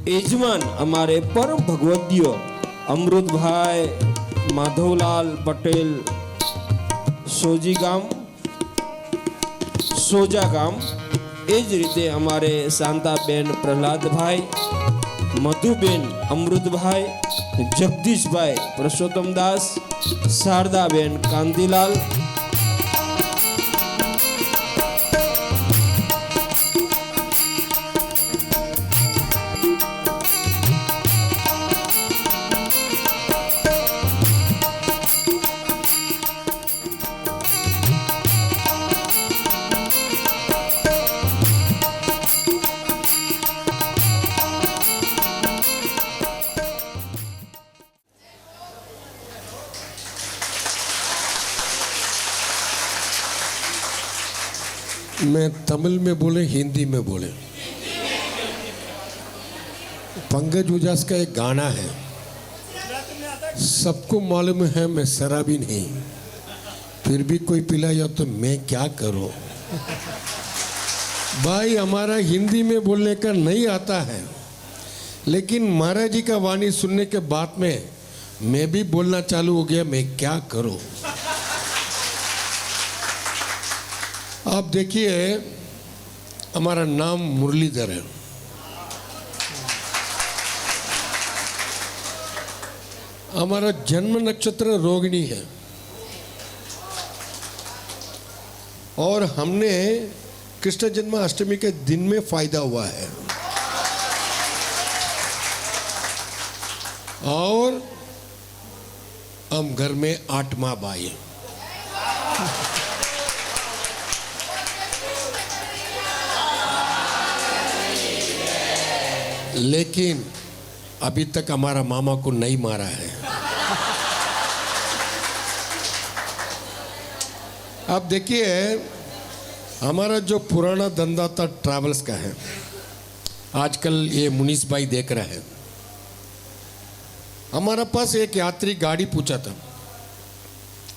यजमान अमारे परम भगवद्य अमृत भाई माधवलाल पटेल सोजी गाम सोजा गाम एज रीते अमारे शांताबेन प्रहलाद भाई मधुबेन अमृत भाई जगदीश भाई पुरुषोत्तम दास शारदाबेन कांतिलाल मैं तमिल में बोले हिंदी में बोले। पंकज उजास का एक गाना है, सबको मालूम है मैं शराबी नहीं, फिर भी कोई पिलाया तो मैं क्या करूं। भाई हमारा हिंदी में बोलने का नहीं आता है, लेकिन महाराज जी का वाणी सुनने के बाद में मैं भी बोलना चालू हो गया, मैं क्या करूं। आप देखिए हमारा नाम मुरलीधर है, हमारा जन्म नक्षत्र रोहिणी है और हमने कृष्ण जन्माष्टमी के दिन में फायदा हुआ है और हम घर में 8 माह भाई हैं। लेकिन अभी तक हमारा मामा को नहीं मारा है। अब देखिए हमारा जो पुराना धंधा था ट्रैवल्स का है, आजकल ये मुनीस भाई देख रहे हैं। हमारा पास एक यात्री गाड़ी पूछा था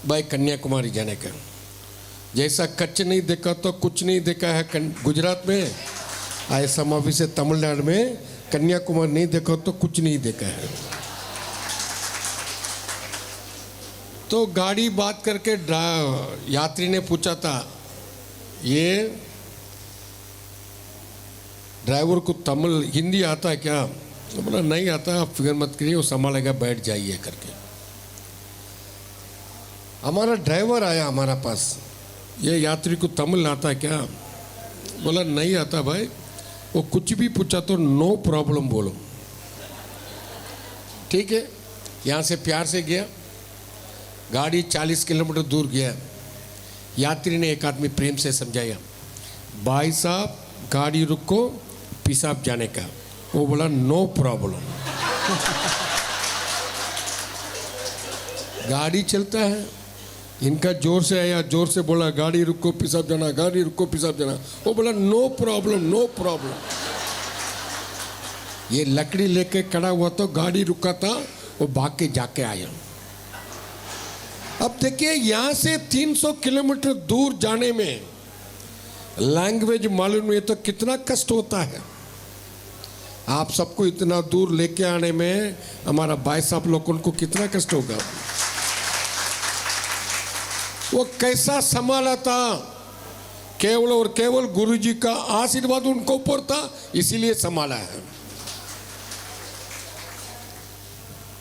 भाई कन्याकुमारी जाने का, जैसा कच्छ नहीं देखा तो कुछ नहीं देखा है गुजरात में, ऐसा माफी से तमिलनाडु में कन्याकुमारी नहीं देखा तो कुछ नहीं देखा है। तो गाड़ी बात करके यात्री ने पूछा था, ये ड्राइवर को तमिल हिंदी आता है क्या? तो बोला नहीं आता, आप फिक्र मत करिए वो संभालेगा, बैठ जाइए करके। हमारा ड्राइवर आया हमारा पास, ये यात्री को तमिल आता है क्या? बोला नहीं आता भाई, वो कुछ भी पूछा तो नो प्रॉब्लम बोलो। ठीक है, यहाँ से प्यार से गया, गाड़ी 40 किलोमीटर दूर गया। यात्री ने एक आदमी प्रेम से समझाया, भाई साहब गाड़ी रुको, पेशाब जाने का। वो बोला नो प्रॉब्लम। गाड़ी चलता है, इनका जोर से आया, जोर से बोला गाड़ी रुको पेशाब जाना, गाड़ी रुको पेशाब जाना। वो बोला नो प्रॉब्लम नो प्रॉब्लम। ये लकड़ी लेके खड़ा हुआ तो गाड़ी रुका था, वो भाग के जाके आया। अब देखिए यहाँ से 300 किलोमीटर दूर जाने में लैंग्वेज मालूम है तो कितना कष्ट होता है। आप सबको इतना दूर लेके आने में हमारा भाई साहब लोगों को कितना कष्ट होगा। वो कैसा संभाला था, केवल और केवल गुरुजी का आशीर्वाद उनको ऊपर था, इसीलिए संभाला है।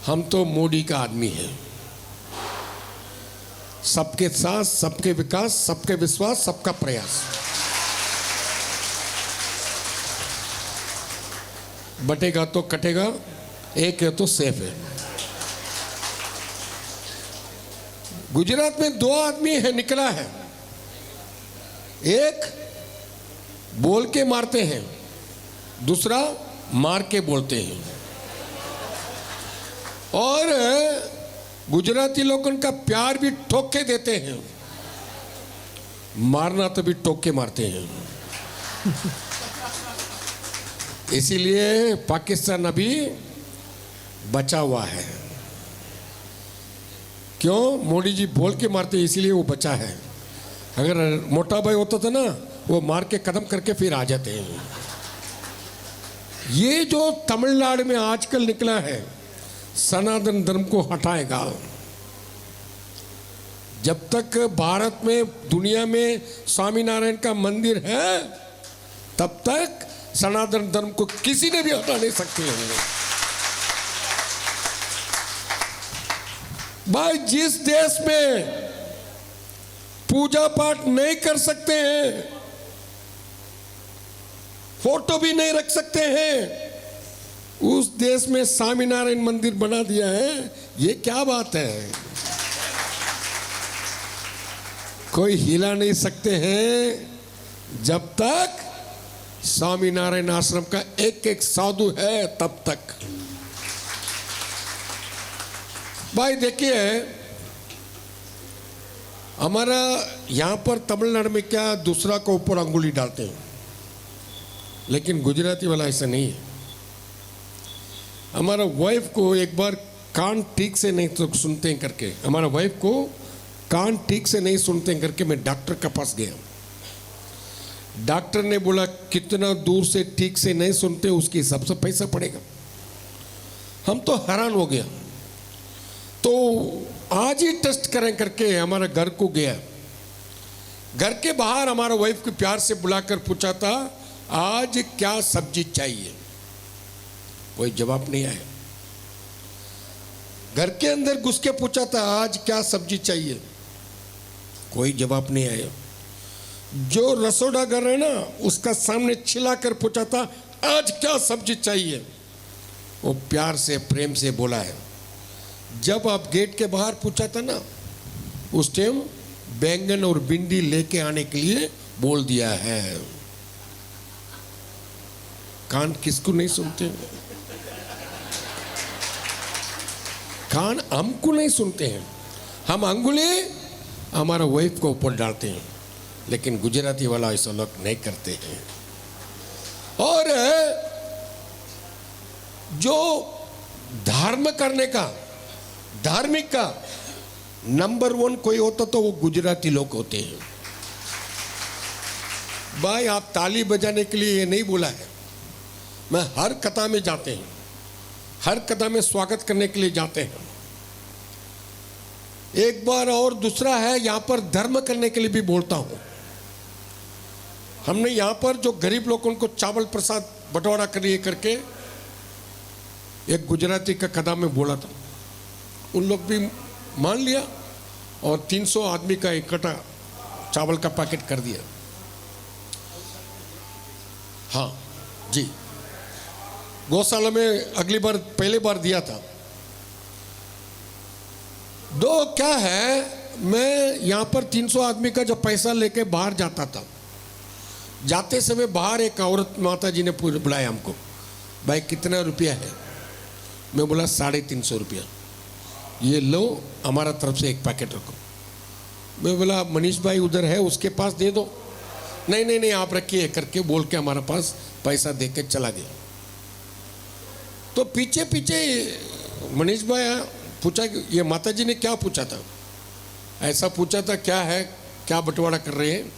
हम तो मोदी का आदमी है, सबके साथ सबके विकास, सबके विश्वास, सबका प्रयास। बटेगा तो कटेगा, एक है तो सेफ है। गुजरात में 2 आदमी है निकला है, एक बोल के मारते हैं, दूसरा मार के बोलते हैं। और गुजराती लोगों का प्यार भी ठोक के देते हैं, मारना तो भी ठोक के मारते हैं। इसीलिए पाकिस्तान अभी बचा हुआ है। क्यों? मोदी जी बोल के मारते, इसीलिए वो बचा है। अगर मोटा भाई होता था ना, वो मार के कदम करके फिर आ जाते हैं। ये जो तमिलनाडु में आजकल निकला है सनातन धर्म को हटाएगा। जब तक भारत में दुनिया में स्वामीनारायण का मंदिर है तब तक सनातन धर्म को किसी ने भी हटा नहीं सकते हैं। भाई जिस देश में पूजा पाठ नहीं कर सकते हैं, फोटो भी नहीं रख सकते हैं, उस देश में स्वामीनारायण मंदिर बना दिया है। ये क्या बात है? कोई हिला नहीं सकते हैं जब तक स्वामीनारायण आश्रम का एक एक साधु है तब तक। भाई देखिए, हमारा यहां पर तमिलनाडु में क्या दूसरा को ऊपर अंगुली डालते हैं, लेकिन गुजराती वाला ऐसा नहीं है। हमारा वाइफ को एक बार कान ठीक से नहीं तो सुनते हैं करके, हमारा वाइफ को कान ठीक से नहीं सुनते हैं करके मैं डॉक्टर के पास गया। डॉक्टर ने बोला कितना दूर से ठीक से नहीं सुनते उसके हिसाब से पैसा पड़ेगा। हम तो हैरान हो गया। तो आज ही टेस्ट करें करके हमारा घर को गया। घर के बाहर हमारा वाइफ को प्यार से बुलाकर पूछा था आज क्या सब्जी चाहिए, कोई जवाब नहीं आया। घर के अंदर घुस के पूछा था आज क्या सब्जी चाहिए, कोई जवाब नहीं आया। जो रसोड़ा घर है ना उसका सामने चिल्लाकर पूछा था आज क्या सब्जी चाहिए, वो प्यार से प्रेम से बोला है। जब आप गेट के बाहर पूछा था ना उस टाइम बैंगन और भिंडी लेके आने के लिए बोल दिया है। कान किसको नहीं सुनते? कान हमको नहीं सुनते हैं। हम अंगुली हमारा वाइफ को ऊपर डालते हैं, लेकिन गुजराती वाला ऐसा लोग नहीं करते हैं। और जो धर्म करने का, धार्मिक का नंबर 1 कोई होता तो वो गुजराती लोग होते हैं। भाई आप ताली बजाने के लिए ये नहीं बोला है, मैं हर कथा में जाते हैं, हर कथा में स्वागत करने के लिए जाते हैं। एक बार और दूसरा है यहाँ पर धर्म करने के लिए भी बोलता हूं। हमने यहाँ पर जो गरीब लोगों को चावल प्रसाद बंटवारा करिए करके एक गुजराती का कथा में बोला था, उन लोग भी मान लिया और 300 आदमी का इकट्ठा चावल का पैकेट कर दिया। हाँ जी, गौशाला में अगली बार पहले बार दिया था। दो क्या है, मैं यहाँ पर 300 आदमी का जो पैसा लेके बाहर जाता था, जाते समय बाहर एक औरत माता जी ने बुलाया हमको, भाई कितना रुपया है? मैं बोला 350 रुपया। ये लो हमारा तरफ से एक पैकेट रखो। मैं बोला मनीष भाई उधर है उसके पास दे दो। नहीं नहीं नहीं आप रखिए करके बोल के हमारे पास पैसा दे के चला गया। तो पीछे पीछे मनीष भाई पूछा कि ये माता जी ने क्या पूछा था? ऐसा पूछा था क्या है, क्या बंटवारा कर रहे हैं,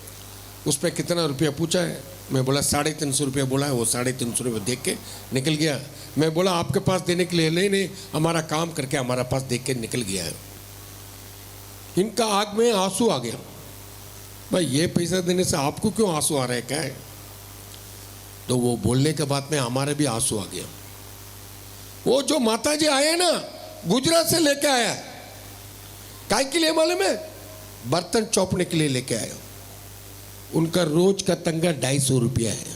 उस पर कितना रुपया पूछा है? मैं बोला 350 रुपया बोला है। वो 350 रुपया देख के निकल गया। मैं बोला आपके पास देने के लिए? नहीं नहीं हमारा काम करके हमारा पास देख के निकल गया है। इनका आग में आंसू आ गया। भाई ये पैसा देने से आपको क्यों आंसू आ रहे हैं, क्या है? तो वो बोलने के बाद में हमारे भी आंसू आ गया। वो जो माता जी आए ना गुजरात से लेके आया, काय के लिए मालूम है? बर्तन चौपने के लिए लेके आया। उनका रोज का तंगा 250 रुपया है।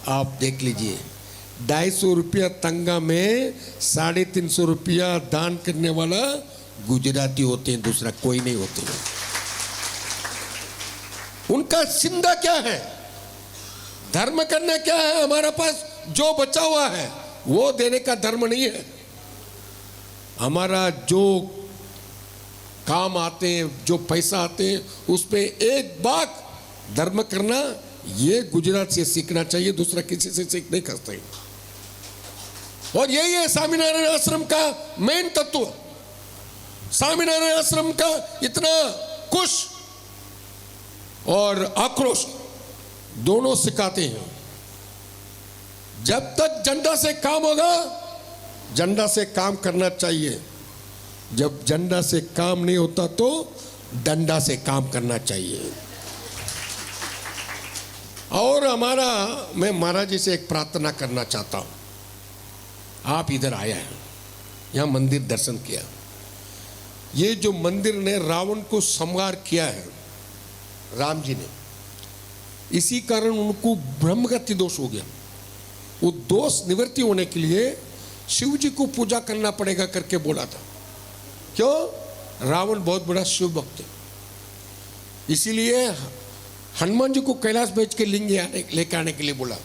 आप देख लीजिए 250 रुपया तंगा में 350 रुपया दान करने वाला गुजराती होते हैं, दूसरा कोई नहीं होते हैं। उनका सिंधा क्या है, धर्म करना क्या है? हमारा पास जो बचा हुआ है वो देने का धर्म नहीं है। हमारा जो काम आते हैं, जो पैसा आते हैं, उस पे एक बात धर्म करना, ये गुजरात से सीखना चाहिए, दूसरा किसी से सीख नहीं सकते। और यही है स्वामीनारायण आश्रम का मेन तत्व। स्वामीनारायण आश्रम का इतना कुश और आक्रोश दोनों सिखाते हैं। जब तक झंडा से काम होगा, झंडा से काम करना चाहिए। जब झंडा से काम नहीं होता तो डंडा से काम करना चाहिए। और मैं महाराज जी से एक प्रार्थना करना चाहता हूं। आप इधर आया है, यहां मंदिर दर्शन किया। ये जो मंदिर ने रावण को संहार किया है राम जी ने, इसी कारण उनको ब्रह्मगति दोष हो गया। वो दोष निवृत्ति होने के लिए शिव जी को पूजा करना पड़ेगा करके बोला था। क्यों? रावण बहुत बड़ा शिव भक्त है, इसीलिए हनुमान जी को कैलाश भेज के लिंग लेकर आने के लिए बोला।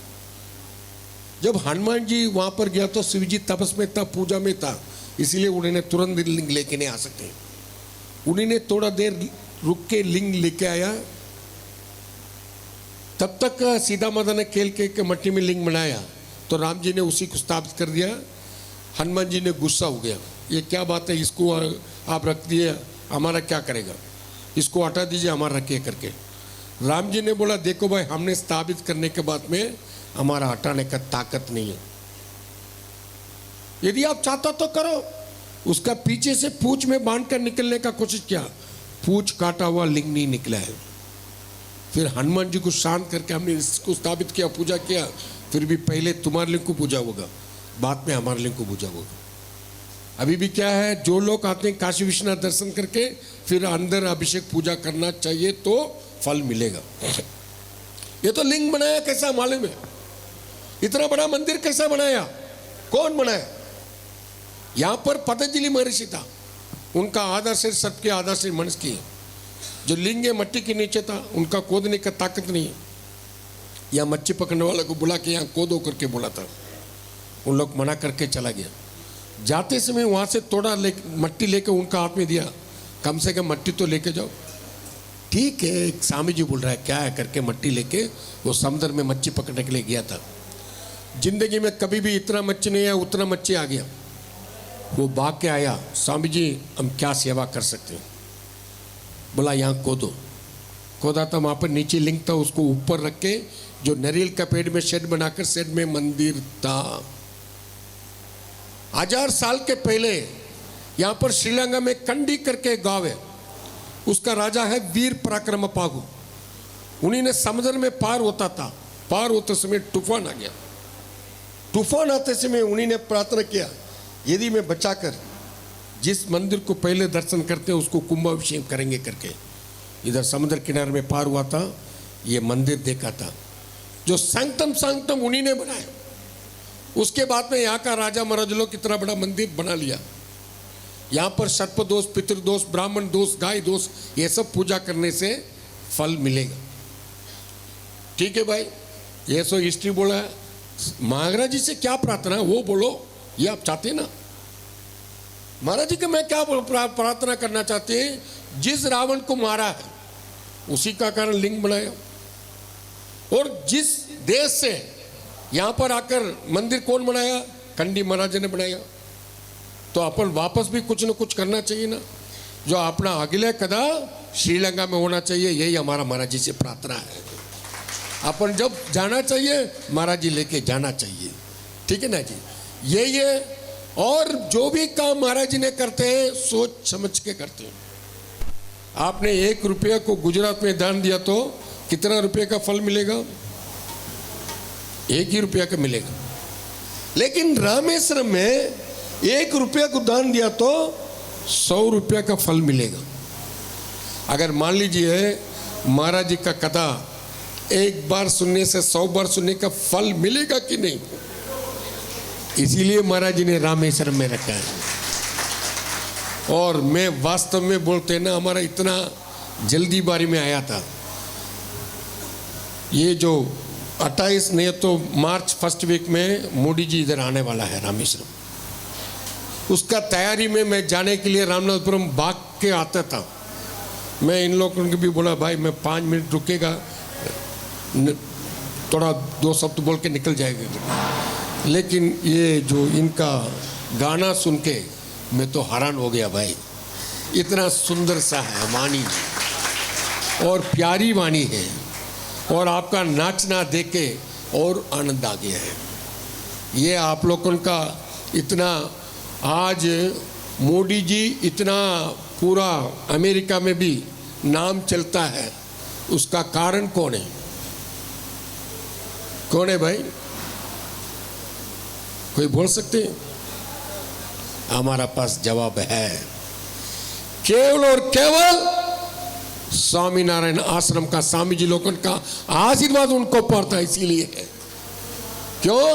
जब हनुमान जी वहां पर गया तो शिव जी तपस में था, पूजा में था, इसीलिए उन्होंने तुरंत लिंग लेके नहीं आ सकते। उन्होंने थोड़ा देर रुक के लिंग लेके आया। तब तक सीता माता ने खेल के मट्टी में लिंग बनाया, तो राम जी ने उसी को स्थापित कर दिया। हनुमान जी ने गुस्सा हो गया, ये क्या बात है, इसको आप रख दिए, हमारा क्या करेगा, इसको हटा दीजिए, हमारा रखिए करके। राम जी ने बोला, देखो भाई, हमने स्थापित करने के बाद में हमारा हटाने का ताकत नहीं है। यदि आप चाहता तो करो। उसका पीछे से पूंछ में बांध कर निकलने का कोशिश किया, पूंछ काटा हुआ लिंग नहीं निकला है। फिर हनुमान जी को शांत करके हमने इसको स्थापित किया, पूजा किया। फिर भी पहले तुम्हारे लिंग को पूजा होगा, बाद में हमारे लिंग को पूजा होगा। अभी भी क्या है, जो लोग आते हैं काशी विश्वनाथ दर्शन करके फिर अंदर अभिषेक पूजा करना चाहिए तो फल मिलेगा। ये तो लिंग बनाया कैसा मालूम है? इतना बड़ा मंदिर कैसा बनाया, कौन बनाया? यहां पर पतंजलि महर्षि था, उनका आधा सिर सबके आधा सिर मनुष्य की है। जो लिंग है मट्टी के नीचे था, उनका खोदने का ताकत नहीं है। यहाँ मच्छी पकड़ने वाला को बुला के यहाँ खोदो करके बोला था, उन लोग मना करके चला गया। जाते समय वहां से थोड़ा मट्टी लेके उनका हाथ में दिया, कम से कम मट्टी तो लेके जाओ। ठीक है, एक स्वामी जी बोल रहा है क्या है करके मट्टी लेके वो समुद्र में मच्छी पकड़ने के लिए गया था। जिंदगी में कभी भी इतना मच्छी नहीं आया, उतना मच्छी आ गया। वो भाग के आया, स्वामी जी हम क्या सेवा कर सकते हैं? बोला यहाँ खोदो। खोदा था, वहां पर नीचे लिंग था, उसको ऊपर रख के जो नारियल का पेड़ में शेड बनाकर शेड में मंदिर था। 1000 साल के पहले यहाँ पर श्रीलंका में कंडी करके एक गांव है, उसका राजा है वीर पराक्रम पागु। उन्हीं ने समुद्र में पार होता था, पार होते समय तूफान आ गया। तूफान आते समय उन्हीं ने प्रार्थना किया, यदि मैं बचाकर जिस मंदिर को पहले दर्शन करते हैं उसको कुंभाभिषेक करेंगे करके। इधर समुद्र किनारे में पार हुआ था, ये मंदिर देखा था जो सैंक्टम उन्हीं ने बनाया। उसके बाद में यहाँ का राजा महाराज लोग कितना बड़ा मंदिर बना लिया। यहाँ पर सर्प दोष, पितृदोष, ब्राह्मण दोष, गाय दोष, ये सब पूजा करने से फल मिलेगा। ठीक है भाई, ये सो हिस्ट्री बोला है। महाराज जी से क्या प्रार्थना है वो बोलो, ये आप चाहते ना? महाराज जी के मैं क्या प्रार्थना करना चाहते हैं? जिस रावण को मारा है उसी का कारण लिंग बनाया, और जिस देश से यहाँ पर आकर मंदिर कौन बनाया? कंडी महाराज ने बनाया। तो अपन वापस भी कुछ न कुछ करना चाहिए ना। जो अपना अगले कदम श्रीलंका में होना चाहिए, यही हमारा महाराज जी से प्रार्थना है। अपन जब जाना चाहिए महाराज जी लेके जाना चाहिए, ठीक है ना जी? यही है। और जो भी काम महाराज जी ने करते हैं सोच समझ के करते हैं। आपने 1 रुपया को गुजरात में दान दिया तो कितना रुपये का फल मिलेगा? 1 ही रुपया का मिलेगा। लेकिन रामेश्वरम में 1 रुपया को दान दिया तो 100 रुपया का फल मिलेगा। अगर मान लीजिए महाराज जी का कथा 1 बार सुनने से 100 बार सुनने का फल मिलेगा कि नहीं? इसीलिए महाराज जी ने रामेश्वरम में रखा है। और मैं वास्तव में बोलते ना, हमारा इतना जल्दी बारी में आया था। ये जो 28 नहीं तो मार्च फर्स्ट वीक में मोदी जी इधर आने वाला है रामेश्वरम। उसका तैयारी में मैं जाने के लिए रामनाथपुरम भाग के आता था। मैं इन लोगों को भी बोला, भाई मैं 5 मिनट रुकेगा, थोड़ा 2 शब्द बोल के निकल जाएगा। लेकिन ये जो इनका गाना सुन के मैं तो हैरान हो गया भाई। इतना सुंदर सा है वाणी और प्यारी वाणी है, और आपका नाचना देख के और आनंद आ गया है। ये आप लोगों का इतना आज मोदी जी इतना पूरा अमेरिका में भी नाम चलता है, उसका कारण कौन है? कौन है भाई? कोई बोल सकते हैं? हमारा पास जवाब है, केवल और केवल स्वामीनारायण आश्रम का स्वामी जी लोगों का आशीर्वाद उनको पड़ता है। इसीलिए है। क्यों?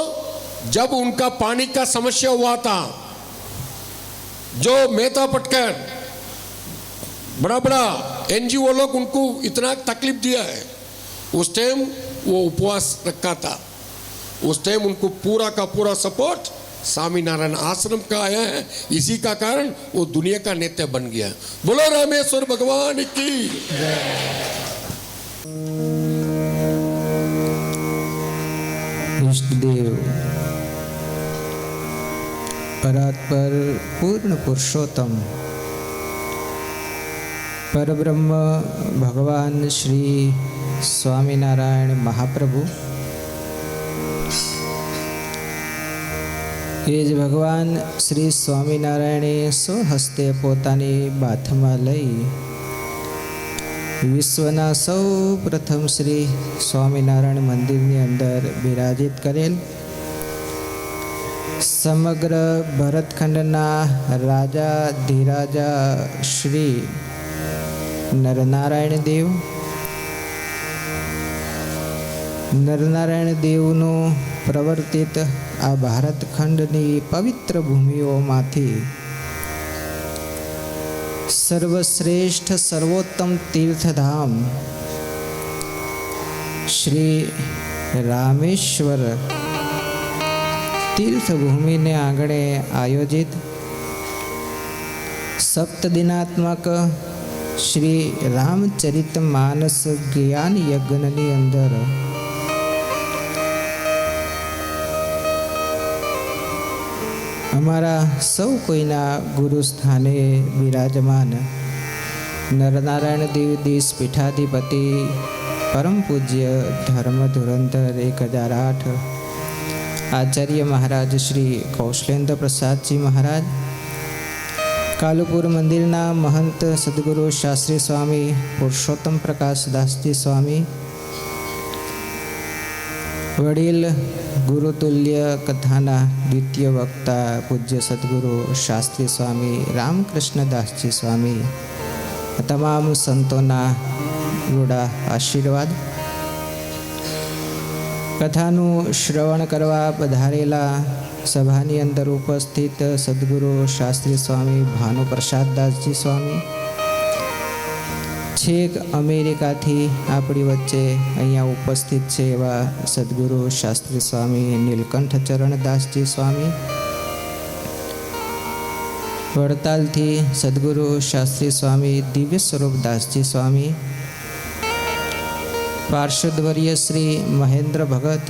जब उनका पानी का समस्या हुआ था, जो मेहता पटकर बड़ा बड़ा एनजीओ लोग उनको इतना तकलीफ दिया है, उस टाइम वो उपवास रखा था। उस टाइम उनको पूरा का पूरा सपोर्ट स्वामीनारायण आश्रम का आया है। इसी का कारण वो दुनिया का नेता बन गया। बोलो रामेश्वर भगवान की। इष्टदेव परात्पर पूर्ण पुरुषोत्तम परब्रह्म भगवान श्री स्वामीनारायण महाप्रभु એ જ ભગવાન શ્રી સ્વામિનારાયણે સ્વહસ્તે પોતાની બાથમાં લઈ વિશ્વના સૌ પ્રથમ શ્રી સ્વામિનારાયણ મંદિરની અંદર બિરાજિત કરેલ સમગ્ર ભરતખંડના રાજા ધીરાજા શ્રી નરનારાયણ દેવ નરનારાયણ દેવનું પ્રવર્તિત આ ભારતખંડની પવિત્ર ભૂમિઓમાંથી સર્વશ્રેષ્ઠ સર્વોત્તમ તીર્થધામ શ્રી રામેશ્વર તીર્થભૂમિને આંગણે આયોજિત સપ્તદિનાત્મક શ્રી રામચરિત માનસ જ્ઞાન યજ્ઞની અંદર અમારા સૌ કોઈના ગુરુ સ્થાને બિરાજમાન નરનારાયણ દેવ દેશ પીઠાધિપતિ પરમ પૂજ્ય ધર્મ ધુરંધર 1008 આચાર્ય મહારાજ શ્રી કૌશલેન્દ્ર પ્રસાદજી મહારાજ, કાલુપુર મંદિરના મહંત સદગુરુ શાસ્ત્રી સ્વામી પુરુષોત્તમ પ્રકાશ દાસજી સ્વામી, વડીલ ગુરુતુલ્ય કથાના દ્વિતીય વક્તા પૂજ્ય સદગુરુ શાસ્ત્રી સ્વામી રામકૃષ્ણદાસજી સ્વામી, તમામ સંતોના રૂડા આશીર્વાદ. કથાનું શ્રવણ કરવા પધારેલા સભાની અંદર ઉપસ્થિત સદગુરુ શાસ્ત્રી સ્વામી ભાનુપ્રસાદદાસજી સ્વામી, છેક અમેરિકાથી આપણી વચ્ચે અહીંયા ઉપસ્થિત છે એવા સદગુરુ શાસ્ત્રી સ્વામી નીલકંઠ ચરણદાસજી સ્વામી, વડતાલથી સદગુરુ શાસ્ત્રી સ્વામી દિવ્ય સ્વરૂપદાસજી સ્વામી, પાર્ષદવર્ય શ્રી મહેન્દ્ર ભગત,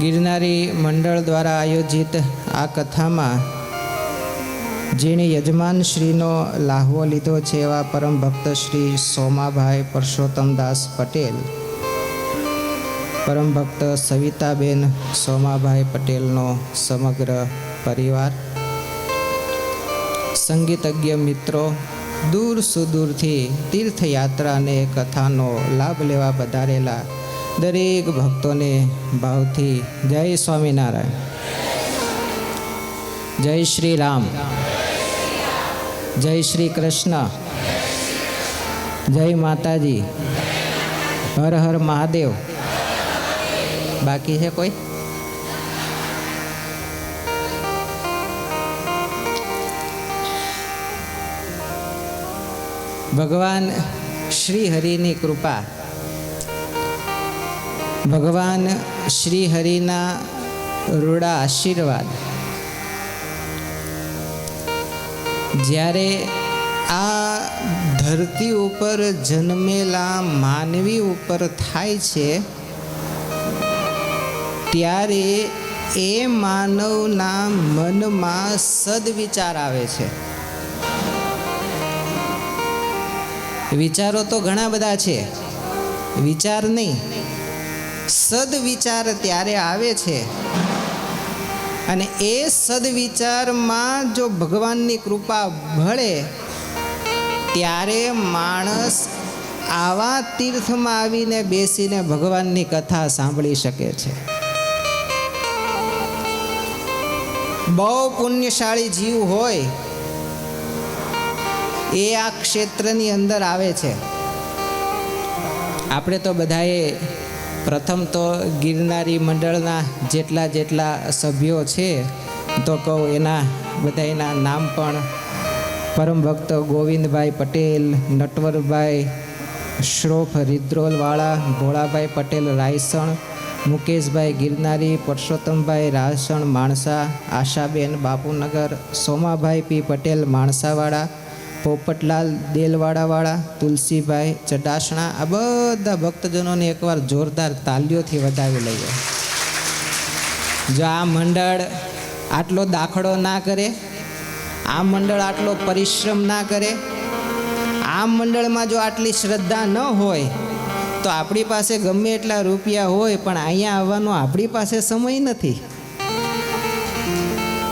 ગિરનારી મંડળ દ્વારા આયોજિત આ કથામાં જેણે યજમાન શ્રીનો લાહવો લીધો છે એવા પરમ ભક્ત શ્રી સોમાભાઈ પરસોત્તમદાસ પટેલ, પરમ ભક્ત સવિતાબેન સોમાભાઈ પટેલનો સમગ્ર પરિવાર, સંગીતજ્ઞ મિત્રો, દૂર સુદૂરથી તીર્થયાત્રા અને કથાનો લાભ લેવા પધારેલા દરેક ભક્તોને ભાવથી જય સ્વામિનારાયણ, જય શ્રી રામ, જય શ્રી કૃષ્ણ, જય માતાજી, હર હર મહાદેવ. બાકી છે કોઈ? ભગવાન શ્રી હરિની કૃપા, ભગવાન શ્રી હરિના રૂડા આશીર્વાદ જ્યારે આ ધરતી ઉપર જન્મેલા માનવી ઉપર થાય છે ત્યારે એ માનવના મનમાં સદવિચાર આવે છે. વિચારો તો ઘણા બધા છે, વિચાર નહીં સદવિચાર ત્યારે આવે છે અને એ સદવિચારમાં જો ભગવાનની કૃપા ભળે ત્યારે માણસ આવા તીર્થમાં આવીને બેસીને ભગવાનની કથા સાંભળી શકે છે. બહુ પુણ્યશાળી જીવ હોય એ આ ક્ષેત્રની અંદર આવે છે. આપણે તો બધાએ પ્રથમ તો ગિરનારી મંડળના જેટલા સભ્યો છે તો કહું એના બધાના નામ પણ પરમ ભક્ત ગોવિંદભાઈ પટેલ, નટવરભાઈ શ્રોફ રિદ્રોલવાળા, ભોળાભાઈ પટેલ રાયસણ, મુકેશભાઈ ગિરનારી, પરસોત્તમભાઈ રાયસણ માણસા, આશાબેન બાપુનગર, સોમાભાઈ પી પટેલ માણસાવાળા, પોપટલાલ દેલવાડાવાળા, તુલસીભાઈ ચડાસણા. આ બધા ભક્તજનોને એકવાર જોરદાર તાલીઓથી વધાવી લઈએ. જો આ મંડળ આટલો દાખલો ના કરે, આ મંડળ આટલો પરિશ્રમ ના કરે, આ મંડળમાં જો આટલી શ્રદ્ધા ન હોય તો આપણી પાસે ગમે એટલા રૂપિયા હોય પણ અહીંયા આવવાનો આપણી પાસે સમય નથી,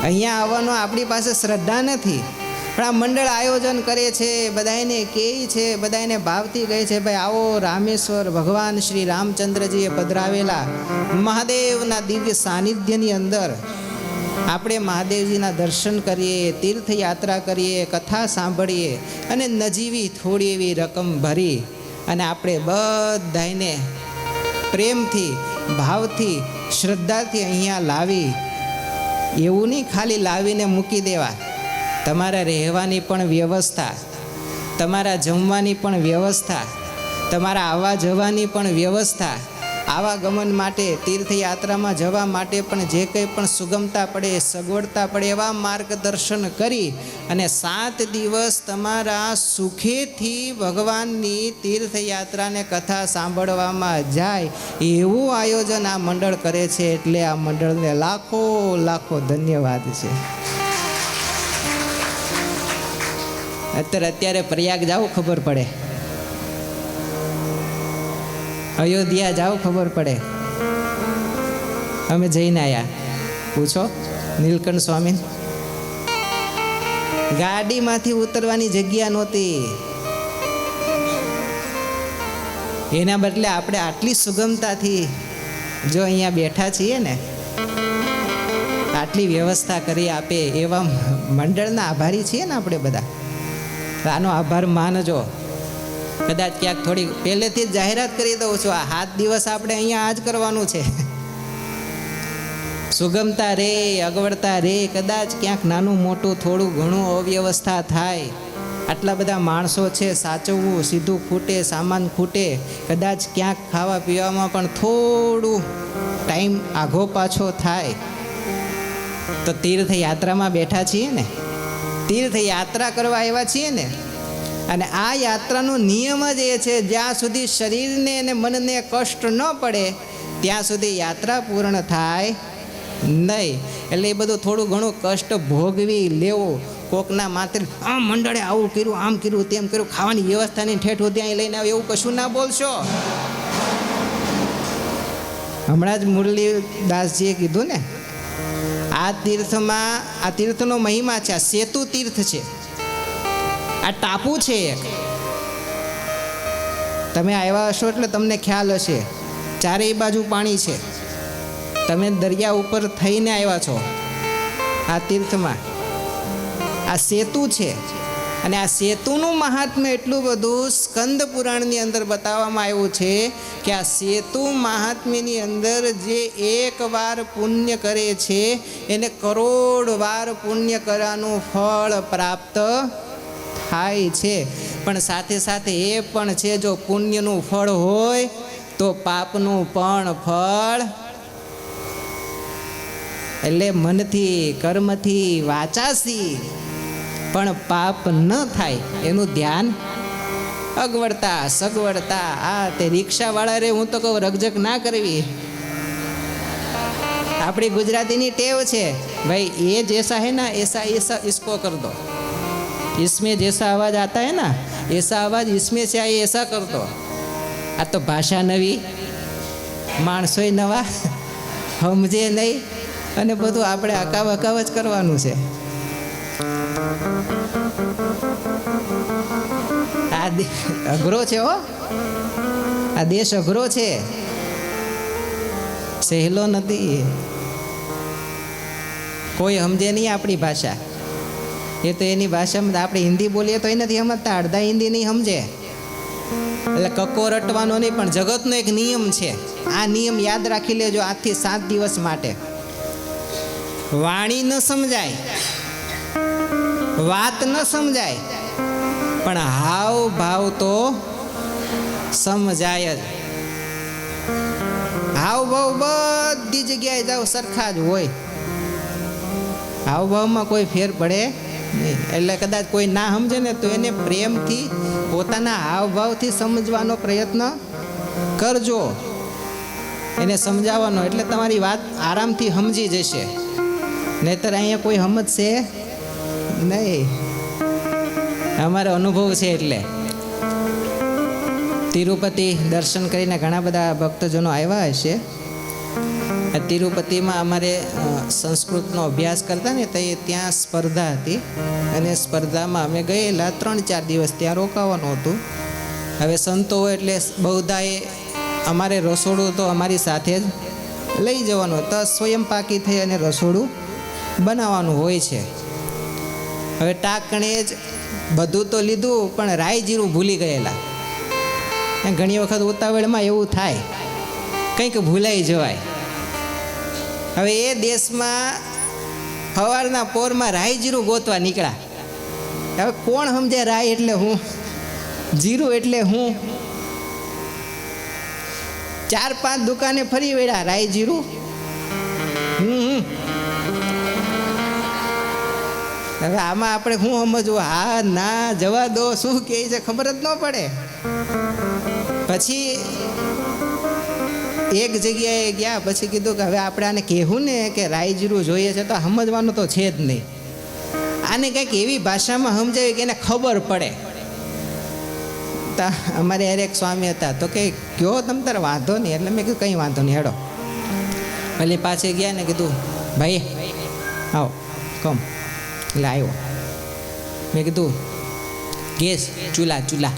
અહીંયા આવવાનો આપણી પાસે શ્રદ્ધા નથી. પણ આ મંડળ આયોજન કરે છે, બધાને કહે છે, બધાને ભાવથી કહે છે ભાઈ આવો રામેશ્વર ભગવાન શ્રી રામચંદ્રજીએ પધરાવેલા મહાદેવના દિવ્ય સાનિધ્યની અંદર આપણે મહાદેવજીના દર્શન કરીએ, તીર્થયાત્રા કરીએ, કથા સાંભળીએ અને નજીવી થોડી એવી રકમ ભરી અને આપણે બધાને પ્રેમથી, ભાવથી, શ્રદ્ધાથી અહીંયા લાવી, એવું નહીં ખાલી લાવીને મૂકી દેવા. તમારા રહેવાની પણ વ્યવસ્થા, તમારા જમવાની પણ વ્યવસ્થા, તમારા આવવા જવાની પણ વ્યવસ્થા, આવાગમન માટે, તીર્થયાત્રામાં જવા માટે પણ જે કંઈ પણ સુગમતા પડે, સગવડતા પડે એવા માર્ગદર્શન કરી અને 7 દિવસ તમારા સુખેથી ભગવાનની તીર્થયાત્રાને કથા સાંભળવામાં જાય એવું આયોજન આ મંડળ કરે છે. એટલે આ મંડળને લાખો લાખો ધન્યવાદ છે. અત્યારે પ્રયાગ જાઓ ખબર પડે, અયોધ્યા જાઓ ખબર પડે. અમે જઈને આવ્યા, પૂછો નીલકંઠ સ્વામી. ગાડીમાંથી ઉતરવાની જગ્યા નહોતી, એના બદલે આપણે આટલી સુગમતાથી જો અહીંયા બેઠા છીએ ને, આટલી વ્યવસ્થા કરી આપે એવા મંડળના આભારી છીએ ને આપણે બધા. આનો આભાર માનજો. કદાચ ક્યાંક થોડી પહેલેથી જ જાહેરાત કરી દઉં છું, આ 7 દિવસ આપણે અહીંયા આ જ કરવાનું છે. સુગમતા રે, અગવડતા રે, કદાચ ક્યાંક નાનું મોટું થોડું ઘણું અવ્યવસ્થા થાય, આટલા બધા માણસો છે, સાચવવું, સીધું ખૂટે, સામાન ખૂટે, કદાચ ક્યાંક ખાવા પીવામાં પણ થોડું ટાઈમ આઘો પાછો થાય તો તીર્થયાત્રામાં બેઠા છીએ ને, તીર્થયાત્રા કરવા આવ્યા છીએ ને. અને આ યાત્રાનો નિયમ જ એ છે જ્યાં સુધી શરીરને અને મનને કષ્ટ ન પડે ત્યાં સુધી યાત્રા પૂર્ણ થાય નહીં. એટલે એ બધું થોડું ઘણું કષ્ટ ભોગવી લેવું. કોકના માત્ર આ મંડળે આવું કર્યું, આમ કર્યું, તેમ કર્યું, ખાવાની વ્યવસ્થાની ઠેઠ ત્યાં લઈને આવે એવું કશું ના બોલશો. હમણાં જ મુરલીદાસજીએ કીધું ને, આ તીર્થમાં, આ તીર્થનો મહિમા છે. આ સેતુ તીર્થ છે, આ ટાપુ છે એક. તમે આવ્યા હશો એટલે તમને ખ્યાલ હશે, ચારેય બાજુ પાણી છે. તમે દરિયા ઉપર થઈને આવ્યા છો. આ તીર્થમાં આ સેતુ છે અને આ સેતુનું મહાત્મ્ય એટલું બધું સ્કંદ પુરાણની અંદર બતાવવામાં આવ્યું છે કે આ સેતુ મહાત્મ્યની અંદર જે 1 વાર પુણ્ય કરે છે એને કરોડ વાર પુણ્ય કરવાનું ફળ પ્રાપ્ત થાય છે. પણ સાથે સાથે એ પણ છે, જો પુણ્યનું ફળ હોય તો પાપનું પણ ફળ. એટલે મનથી, કર્મથી, વાચાથી પણ પાપ ન થાય એનું ધ્યાન. અગવડતા, સગવડતા, આ તે રિક્ષાવાળા રે, હું તો કહું રકઝક ના કરવી. આપણી ગુજરાતીની ટેવ છે ભાઈ, એ જૈસા હે ના ऐसा ऐसा इसको कर दो, इसमें जैसा आवाज आता है ना ऐसा आवाज इसमें से आए ऐसा कर दो. આ તો ભાષા નવી. માણસોય નવા, સમજે નહીં, અને બધું આપણે અકાવ અકાવ જ કરવાનું છે. આ અઘરો છે હો, આ દેશ અઘરો છે, સહેલો નથી. કોઈ સમજે નહીં આપણી ભાષા. એ તો એની ભાષામાં આપણે હિન્દી બોલીએ તો એ નથી સમજતા, અડધા હિન્દી નહીં સમજે. એટલે કક્કો રટવાનો નહીં, પણ જગતનો એક નિયમ છે. આ નિયમ યાદ રાખી લેજો આજથી 7 દિવસ માટે. વાણી ન સમજાય, વાત ન સમજાય, પણ હાવ ભાવ તો સમજાય જ. હાવ ભાવ બધી જગ્યાએ જાઓ સરખા જ હોય, હાવભાવમાં કોઈ ફેર પડે નહીં. એટલે કદાચ કોઈ ના સમજે ને તો એને પ્રેમથી પોતાના હાવભાવથી સમજવાનો પ્રયત્ન કરજો, એને સમજાવવાનો, એટલે તમારી વાત આરામથી સમજી જશે. નહીંતર અહીંયા કોઈ સમજશે નહીં. અમારો અનુભવ છે. એટલે તિરુપતિ દર્શન કરીને ઘણા બધા ભક્તજનો આવ્યા હશે. તિરુપતિમાં અમારે સંસ્કૃતનો અભ્યાસ કરતા ને તો ત્યાં સ્પર્ધા હતી, અને સ્પર્ધામાં અમે ગયેલા 3-4 દિવસ ત્યાં રોકાવાનું હતું. હવે સંતો હોય એટલે બહુધાએ અમારે રસોડું તો અમારી સાથે જ લઈ જવાનું, તો સ્વયં પાકી થઈ અને રસોડું બનાવવાનું હોય છે. હવે ટાંકણે જ બધું તો લીધું, પણ રાઈ જીરું ભૂલી ગયેલા. ઘણી વખત ઉતાવળમાં એવું થાય, કંઈક ભૂલાઈ જવાય. હવે એ દેશમાં સવારના પોરમાં રાઈ જીરું ગોતવા નીકળ્યા. હવે કોણ સમજે રાઈ એટલે હું, જીરું એટલે હું. 4-5 દુકાને ફરી વળ્યા, રાઈ જીરું હવે આમાં આપણે શું સમજવું? હા ના જવા દો, શું કહે છે ખબર જ ન પડે. પછી એક જગ્યાએ ગયા, પછી કીધું કે હવે આપણે આને કહેવું ને કે રાઈ જીરું જોઈએ છે, તો સમજવાનું તો છે જ નહીં. આને કંઈક એવી ભાષામાં સમજાવી કે એને ખબર પડે. અમારે યાર એક સ્વામી હતા, તો કે કયો તમ તારે વાંધો નહીં. એટલે મેં કીધું કંઈ વાંધો નહીં, હેડો. એટલે પાછે ગયા ને કીધું ભાઈ આવો કમ. એટલે આવ્યો. મેં કીધું ગેસ ચૂલા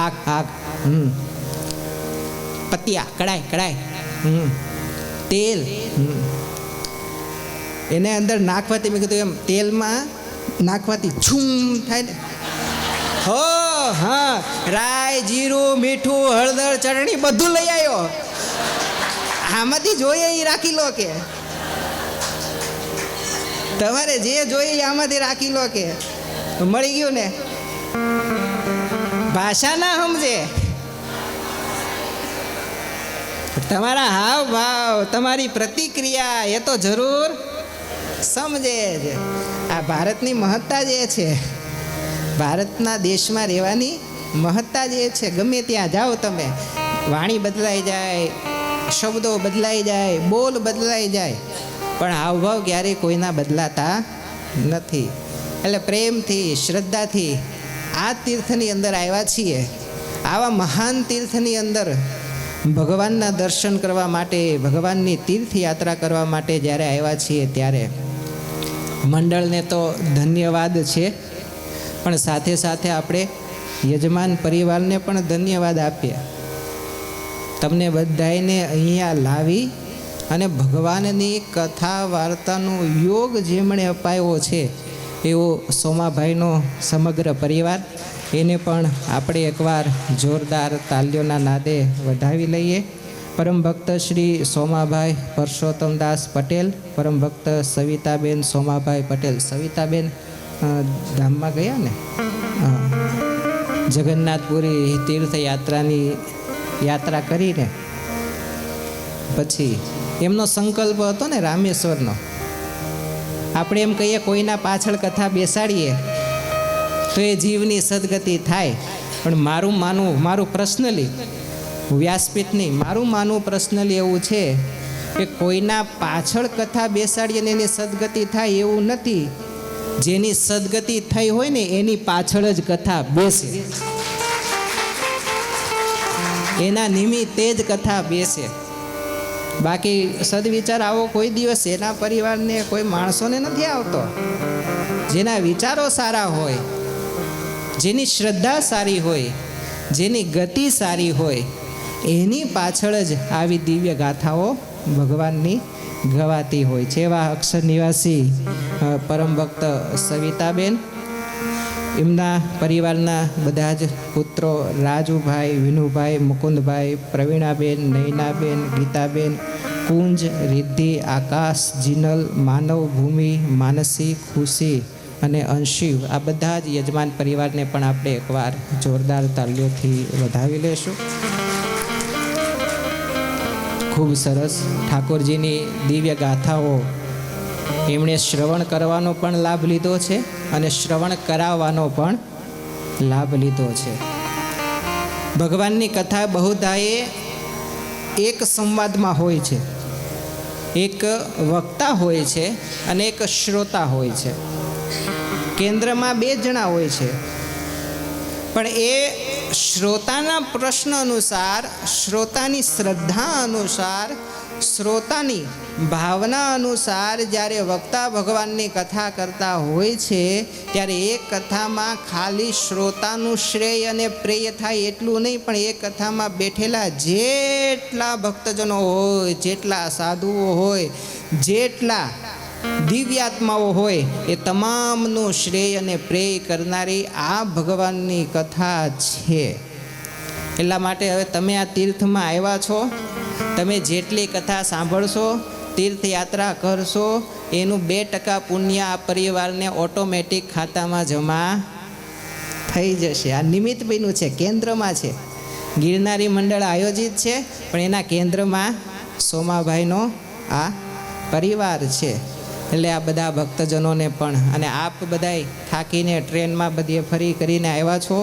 આગ પતિયા કડાઈ તેલ એને અંદર નાખવાથી, મેં કીધું એમ તેલમાં નાખવાથી છૂમ થાય ને. હો હા, રાઈ જીરું મીઠું હળદર ચટણી બધું લઈ આવ્યો. આમાંથી જોઈએ એ રાખી લો કે, તમારે જે જોઈએ આમાંથી રાખી લો કે. મળી ગયું ને. ભાષા ના સમજે, તમારા હાવ ભાવ, તમારી પ્રતિક્રિયા એ તો જરૂર સમજે જ. આ ભારતની મહત્તા જે છે, ભારતના દેશમાં રહેવાની મહત્તા જે છે, ગમે ત્યાં જાઓ તમે, વાણી બદલાઈ જાય, શબ્દો બદલાઈ જાય, બોલ બદલાઈ જાય, પણ હાવભાવ ક્યારેય કોઈના બદલાતા નથી. એટલે પ્રેમથી, શ્રદ્ધાથી આ તીર્થની અંદર આવ્યા છીએ. આવા મહાન તીર્થની અંદર ભગવાનના દર્શન કરવા માટે, ભગવાનની તીર્થયાત્રા કરવા માટે જ્યારે આવ્યા છીએ, ત્યારે મંડળને તો ધન્યવાદ છે, પણ સાથે સાથે આપણે યજમાન પરિવારને પણ ધન્યવાદ આપીએ. તમને બધાને અહીંયા લાવી અને ભગવાનની કથા વાર્તાનો યોગ જેમણે અપાયો છે, એવો સોમાભાઈનો સમગ્ર પરિવાર, એને પણ આપણે એકવાર જોરદાર તાલીઓના નાદે વધાવી લઈએ. પરમ ભક્ત શ્રી સોમાભાઈ પરસોત્તમદાસ પટેલ, પરમ ભક્ત સવિતાબેન સોમાભાઈ પટેલ. સવિતાબેન ધામમાં ગયા ને, જગન્નાથપુરી તીર્થયાત્રાની યાત્રા કરીને પછી એમનો સંકલ્પ હતો ને રામેશ્વરનો. આપણે એમ કહીએ કોઈના પાછળ કથા બેસાડીએ તો એ જીવની સદગતિ થાય, પણ મારું માનવું, મારું પર્સનલી, વ્યાસપીઠની મારું માનવું પર્સનલી એવું છે કે કોઈના પાછળ કથા બેસાડીએ ને એની સદગતિ થાય એવું નથી. જેની સદગતિ થઈ હોય ને એની પાછળ જ કથા બેસે. એના નિમિત્તે જ કથા બેસે. બાકી સદવિચાર આવો કોઈ દિવસ એના પરિવારને કોઈ માણસોને નથી આવતો. જેના વિચારો સારા હોય, જેની શ્રદ્ધા સારી હોય, જેની ગતિ સારી હોય, એની પાછળ જ આવી દિવ્ય ગાથાઓ ભગવાનની ગવાતી હોય છે. એવા અક્ષર નિવાસી પરમ ભક્ત સવિતાબેન, એમના પરિવારના બધા જ પુત્રો રાજુભાઈ, વિનુભાઈ, મુકુંદભાઈ, પ્રવીણાબેન, નયનાબેન, ગીતાબેન, કુંજ, રિદ્ધિ, આકાશ, જીનલ, માનવ, ભૂમિ, માનસી, ખુશી અને અંશિવ, આ બધા જ યજમાન પરિવારને પણ આપણે એકવાર જોરદાર તાલીઓથી વધાવી લેશું. ખૂબ સરસ ઠાકોરજીની દિવ્ય ગાથાઓ એમણે શ્રવણ કરવાનો પણ લાભ લીધો છે અને શ્રવણ કરાવવાનો પણ લાભ લીધો છે. ભગવાનની કથા બહુધાએ એક સંવાદમાં હોય છે. એક વક્તા હોય છે અને એક શ્રોતા હોય છે. કેન્દ્રમાં બે જણા હોય છે, પણ એ શ્રોતાના પ્રશ્ન અનુસાર, શ્રોતાની શ્રદ્ધા અનુસાર, શ્રોતાની ભાવના અનુસાર જ્યારે વક્તા ભગવાનની કથા કરતા હોય છે ત્યારે એ કથામાં ખાલી શ્રોતાનું શ્રેય અને પ્રેય થાય એટલું નહીં, પણ એ કથામાં બેઠેલા જેટલા ભક્તજનો હોય, જેટલા સાધુઓ હોય, જેટલા દિવ્યાત્માઓ હોય, એ તમામનું શ્રેય અને પ્રેય કરનારી આ ભગવાનની કથા છે. એટલા માટે હવે તમે આ તીર્થમાં આવ્યા છો, તમે જેટલી કથા સાંભળશો, તીર્થયાત્રા કરશો, એનું 2% પુણ્ય આ પરિવારને ઓટોમેટિક ખાતામાં જમા થઈ જશે. આ નિમિત્ત બન્યું છે, કેન્દ્રમાં છે. ગિરનારી મંડળ આયોજિત છે, પણ એના કેન્દ્રમાં સોમાભાઈનો આ પરિવાર છે. એટલે આ બધા ભક્તજનોને પણ, અને આપ બધાય થાકીને ટ્રેનમાં બધે ફરી કરીને આવ્યા છો,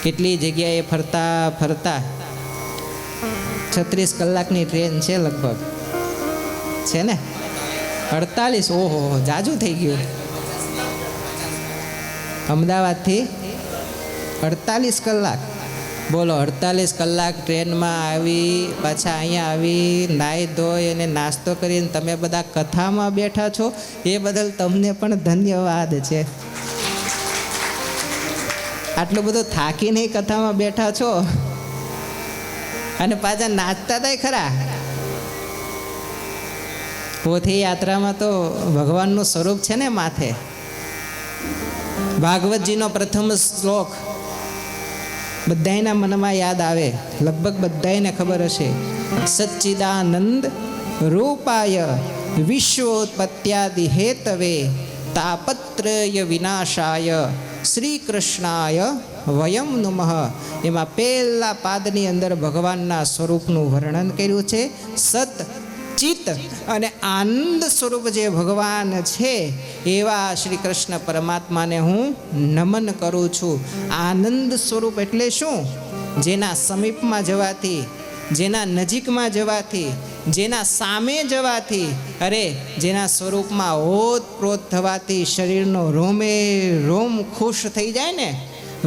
કેટલી જગ્યાએ ફરતા ફરતા 36 કલાકની ટ્રેન છે લગભગ, છે ને 48, ઓહો જાજુ થઈ ગયું. અમદાવાદથી 48 કલાક, બોલો 48 કલાક ટ્રેનમાં આવી, પાછા અહીંયા આવી, નાહી ધોઈ અને નાસ્તો કરીને તમે બધા કથામાં બેઠા છો, એ બદલ તમને પણ ધન્યવાદ છે. આટલું બધું થાકીને કથામાં બેઠા છો અને પાછા નાચતા હતા ખરા. પોથી યાત્રામાં તો ભગવાનનું સ્વરૂપ છે ને માથે. ભાગવતજીનો પ્રથમ શ્લોક બધાયના મનમાં યાદ આવે, લગભગ બધાયને ખબર હશે. સચ્ચિદાનંદ રૂપાય વિશ્વોત્પત્યાદિ હેતવે તાપત્રય વિનાશાય શ્રી કૃષ્ણાય વયમ નુમઃ. એમાં પહેલા પાદની અંદર ભગવાનના સ્વરૂપનું વર્ણન કર્યું છે. સત, ચિત્ત અને આનંદ સ્વરૂપ જે ભગવાન છે એવા શ્રી કૃષ્ણ પરમાત્માને હું નમન કરું છું. આનંદ સ્વરૂપ એટલે શું? જેના સમીપમાં જવાથી, જેના નજીકમાં જવાથી, જેના સામે જવાથી, અરે જેના સ્વરૂપમાં ઓતપ્રોત થવાથી શરીરનો રોમે રોમ ખુશ થઈ જાય ને,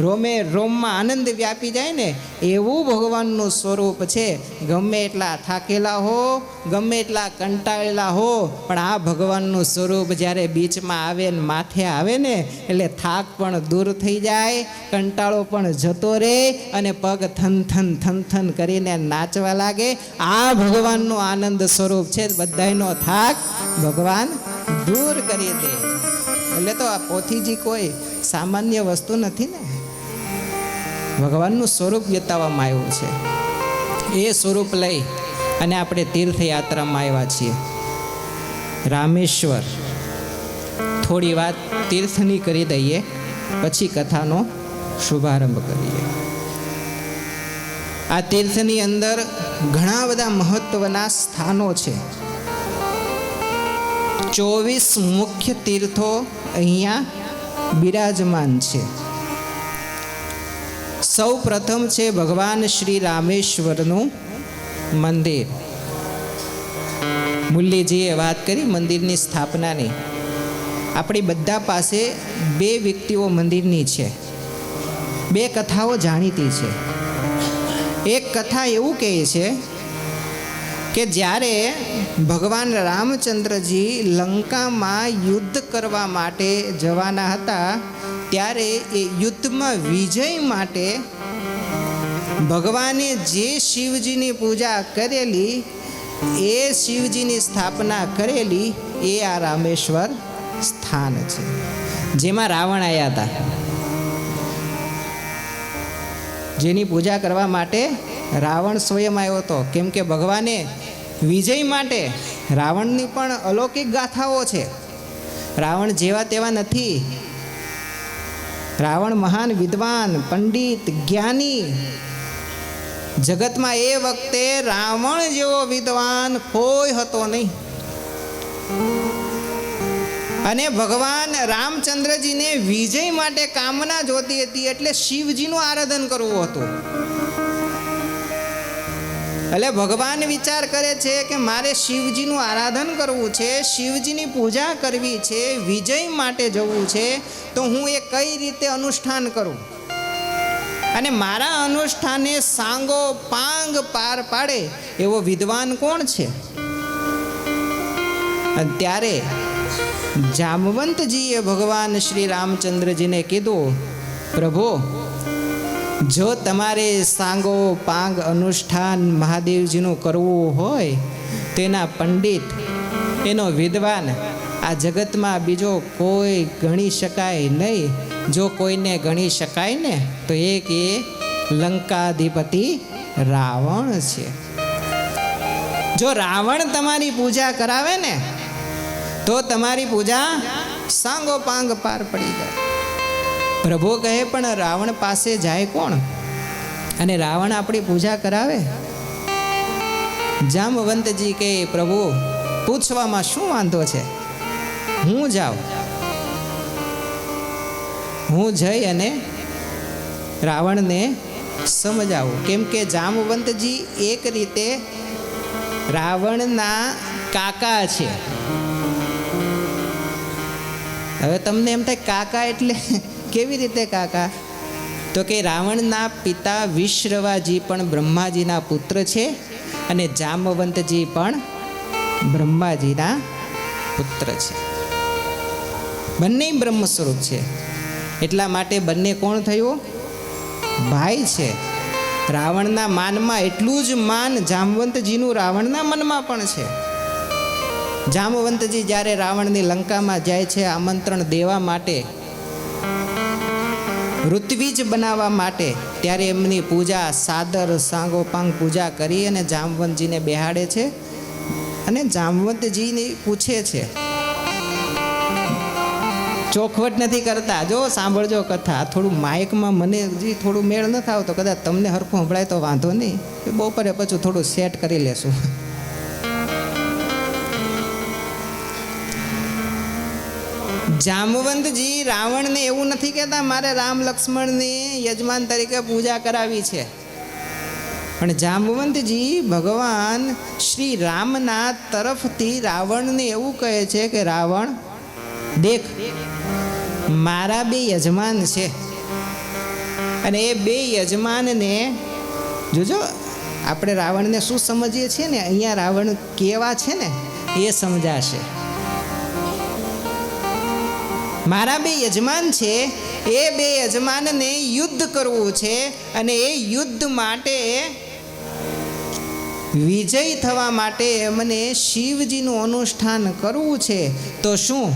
રોમે રોમમાં આનંદ વ્યાપી જાય ને, એવું ભગવાનનું સ્વરૂપ છે. ગમે એટલા થાકેલા હો, ગમે એટલા કંટાળેલા હો, પણ આ ભગવાનનું સ્વરૂપ જ્યારે બીચમાં આવે ને માથે આવે ને, એટલે થાક પણ દૂર થઈ જાય, કંટાળો પણ જતો રહે અને પગ થન થન કરીને નાચવા લાગે. આ ભગવાનનું આનંદ સ્વરૂપ છે. બધાયનો થાક ભગવાન દૂર કરી દે. એટલે તો આ પોથીજી કોઈ સામાન્ય વસ્તુ નથી ને, ભગવાનનું સ્વરૂપ બતાવવામાં આવ્યું છે. એ સ્વરૂપ લઈ અને આપણે તીર્થયાત્રામાં આવ્યા છીએ રામેશ્વર. થોડી વાત તીર્થની કરી દઈએ, પછી કથાનો શુભારંભ કરીએ. આ તીર્થની અંદર ઘણા બધા મહત્વના સ્થાનો છે. 24 મુખ્ય તીર્થો અહીંયા બિરાજમાન છે. સૌ પ્રથમ છે ભગવાન શ્રી રામેશ્વરનું મંદિર. મુરલીજીએ વાત કરી મંદિરની સ્થાપનાની. આપણી બધા પાસે 2 વ્યક્તિઓ મંદિરની છે, 2 કથાઓ જાણીતી છે. એક કથા એવું કહે છે કે જ્યારે ભગવાન રામચંદ્રજી લંકામાં યુદ્ધ કરવા માટે જવાના હતા, ત્યારે એ યુદ્ધમાં વિજય માટે ભગવાને જે શિવજીની પૂજા કરેલી, એ શિવજીની સ્થાપના કરેલી, એ આ રામેશ્વર સ્થાન છે, જેમાં રાવણ આવ્યા હતા. જેની પૂજા કરવા માટે રાવણ સ્વયં આવ્યો હતો. કેમ કે ભગવાને વિજય માટે, રાવણની પણ અલૌકિક ગાથાઓ છે. રાવણ જેવા તેવા નથી. રાવણ મહાન વિદ્વાન, પંડિત, જ્ઞાની. જગતમાં એ વખતે રાવણ જેવો વિદ્વાન કોઈ હતો નહીં. અને ભગવાન રામચંદ્રજીને વિજય માટે કામના જોતી હતી, એટલે શિવજીનું આરાધન કરવું હતું. એટલે ભગવાન વિચાર કરે છે કે મારે શિવજીનું આરાધન કરવું છે, શિવજીની પૂજા કરવી છે, વિજય માટે જવું છે, તો હું એ કઈ રીતે અનુષ્ઠાન કરું, અને મારા અનુષ્ઠાને સાંગો પાંગ પાર પાડે એવો વિદ્વાન કોણ છે. અને ત્યારે જામવંતજીએ ભગવાન શ્રી રામચંદ્રજીને કીધું, પ્રભુ, જો તમારે સાંગો પાંગ અનુષ્ઠાન મહાદેવજીનું કરવું હોય, તેના પંડિત, એનો વિદ્વાન આ જગતમાં બીજો કોઈ ગણી શકાય નહીં. જો કોઈને ગણી શકાય ને તો એક એ લંકાધિપતિ રાવણ છે. જો રાવણ તમારી પૂજા કરાવે ને તો તમારી પૂજા સાંગો પાંગ પાર પડી જાય. પ્રભુ કહે, પણ રાવણ પાસે જાય કોણ, અને રાવણ આપણી પૂજા કરાવે? જામવંતજી કહે, પ્રભુ, પૂછવામાં શું વાંધો છે, હું જાઉં, હું જઈ અને રાવણને સમજાવું. કેમ કે જામવંતજી એક રીતે રાવણના કાકા છે. હવે તમને એમ થાય કાકા એટલે કેવી રીતે કાકા? તો કે રાવણના પિતા વિશ્રવાજી પણ બ્રહ્માજીના પુત્ર છે, અને જામવંતજી પણ બ્રહ્માજીના પુત્ર છે. બંને બ્રહ્મ સ્વરૂપ છે. એટલા માટે બંને કોણ થયું? ભાઈ છે. રાવણના માનમાં એટલું જ માન જામવંતજીનું રાવણના મનમાં પણ છે. જામવંતજી જ્યારે રાવણની લંકામાં જાય છે આમંત્રણ દેવા માટે, ઋત્વિજ બનાવવા માટે, ત્યારે એમની પૂજા સાદર સાંગોપાંગ પૂજા કરી અને જામવંતજીને બેહાડે છે. અને જામવંતજીને પૂછે છે, ચોખવટ નથી કરતા. જો સાંભળજો કથા, થોડું માઇકમાં મને હજી થોડું મેળ ન થાવ તો કદાચ તમને હરખું સંભળાય તો વાંધો નહીં, બપોરે પછી થોડું સેટ કરી લેશું. જામવંતજી રાવણને એવું નથી કહેતા મારે રામ લક્ષ્મણની યજમાન તરીકે પૂજા કરાવી છે, પણ જામવંતજી ભગવાન શ્રી રામના તરફથી રાવણને એવું કહે છે કે રાવણ, દેખ, મારા બે યજમાન છે, અને એ બે યજમાનને જોજો. આપણે રાવણને શું સમજીએ છીએ ને, અહીંયા રાવણ કેવા છે ને એ સમજાશે. મારા બે યજમાન છે, એ બે યજમાનને યુદ્ધ કરવું છે, અને એ યુદ્ધ માટે, વિજય થવા માટે મને શિવજીનું અનુષ્ઠાન કરવું છે. તો શું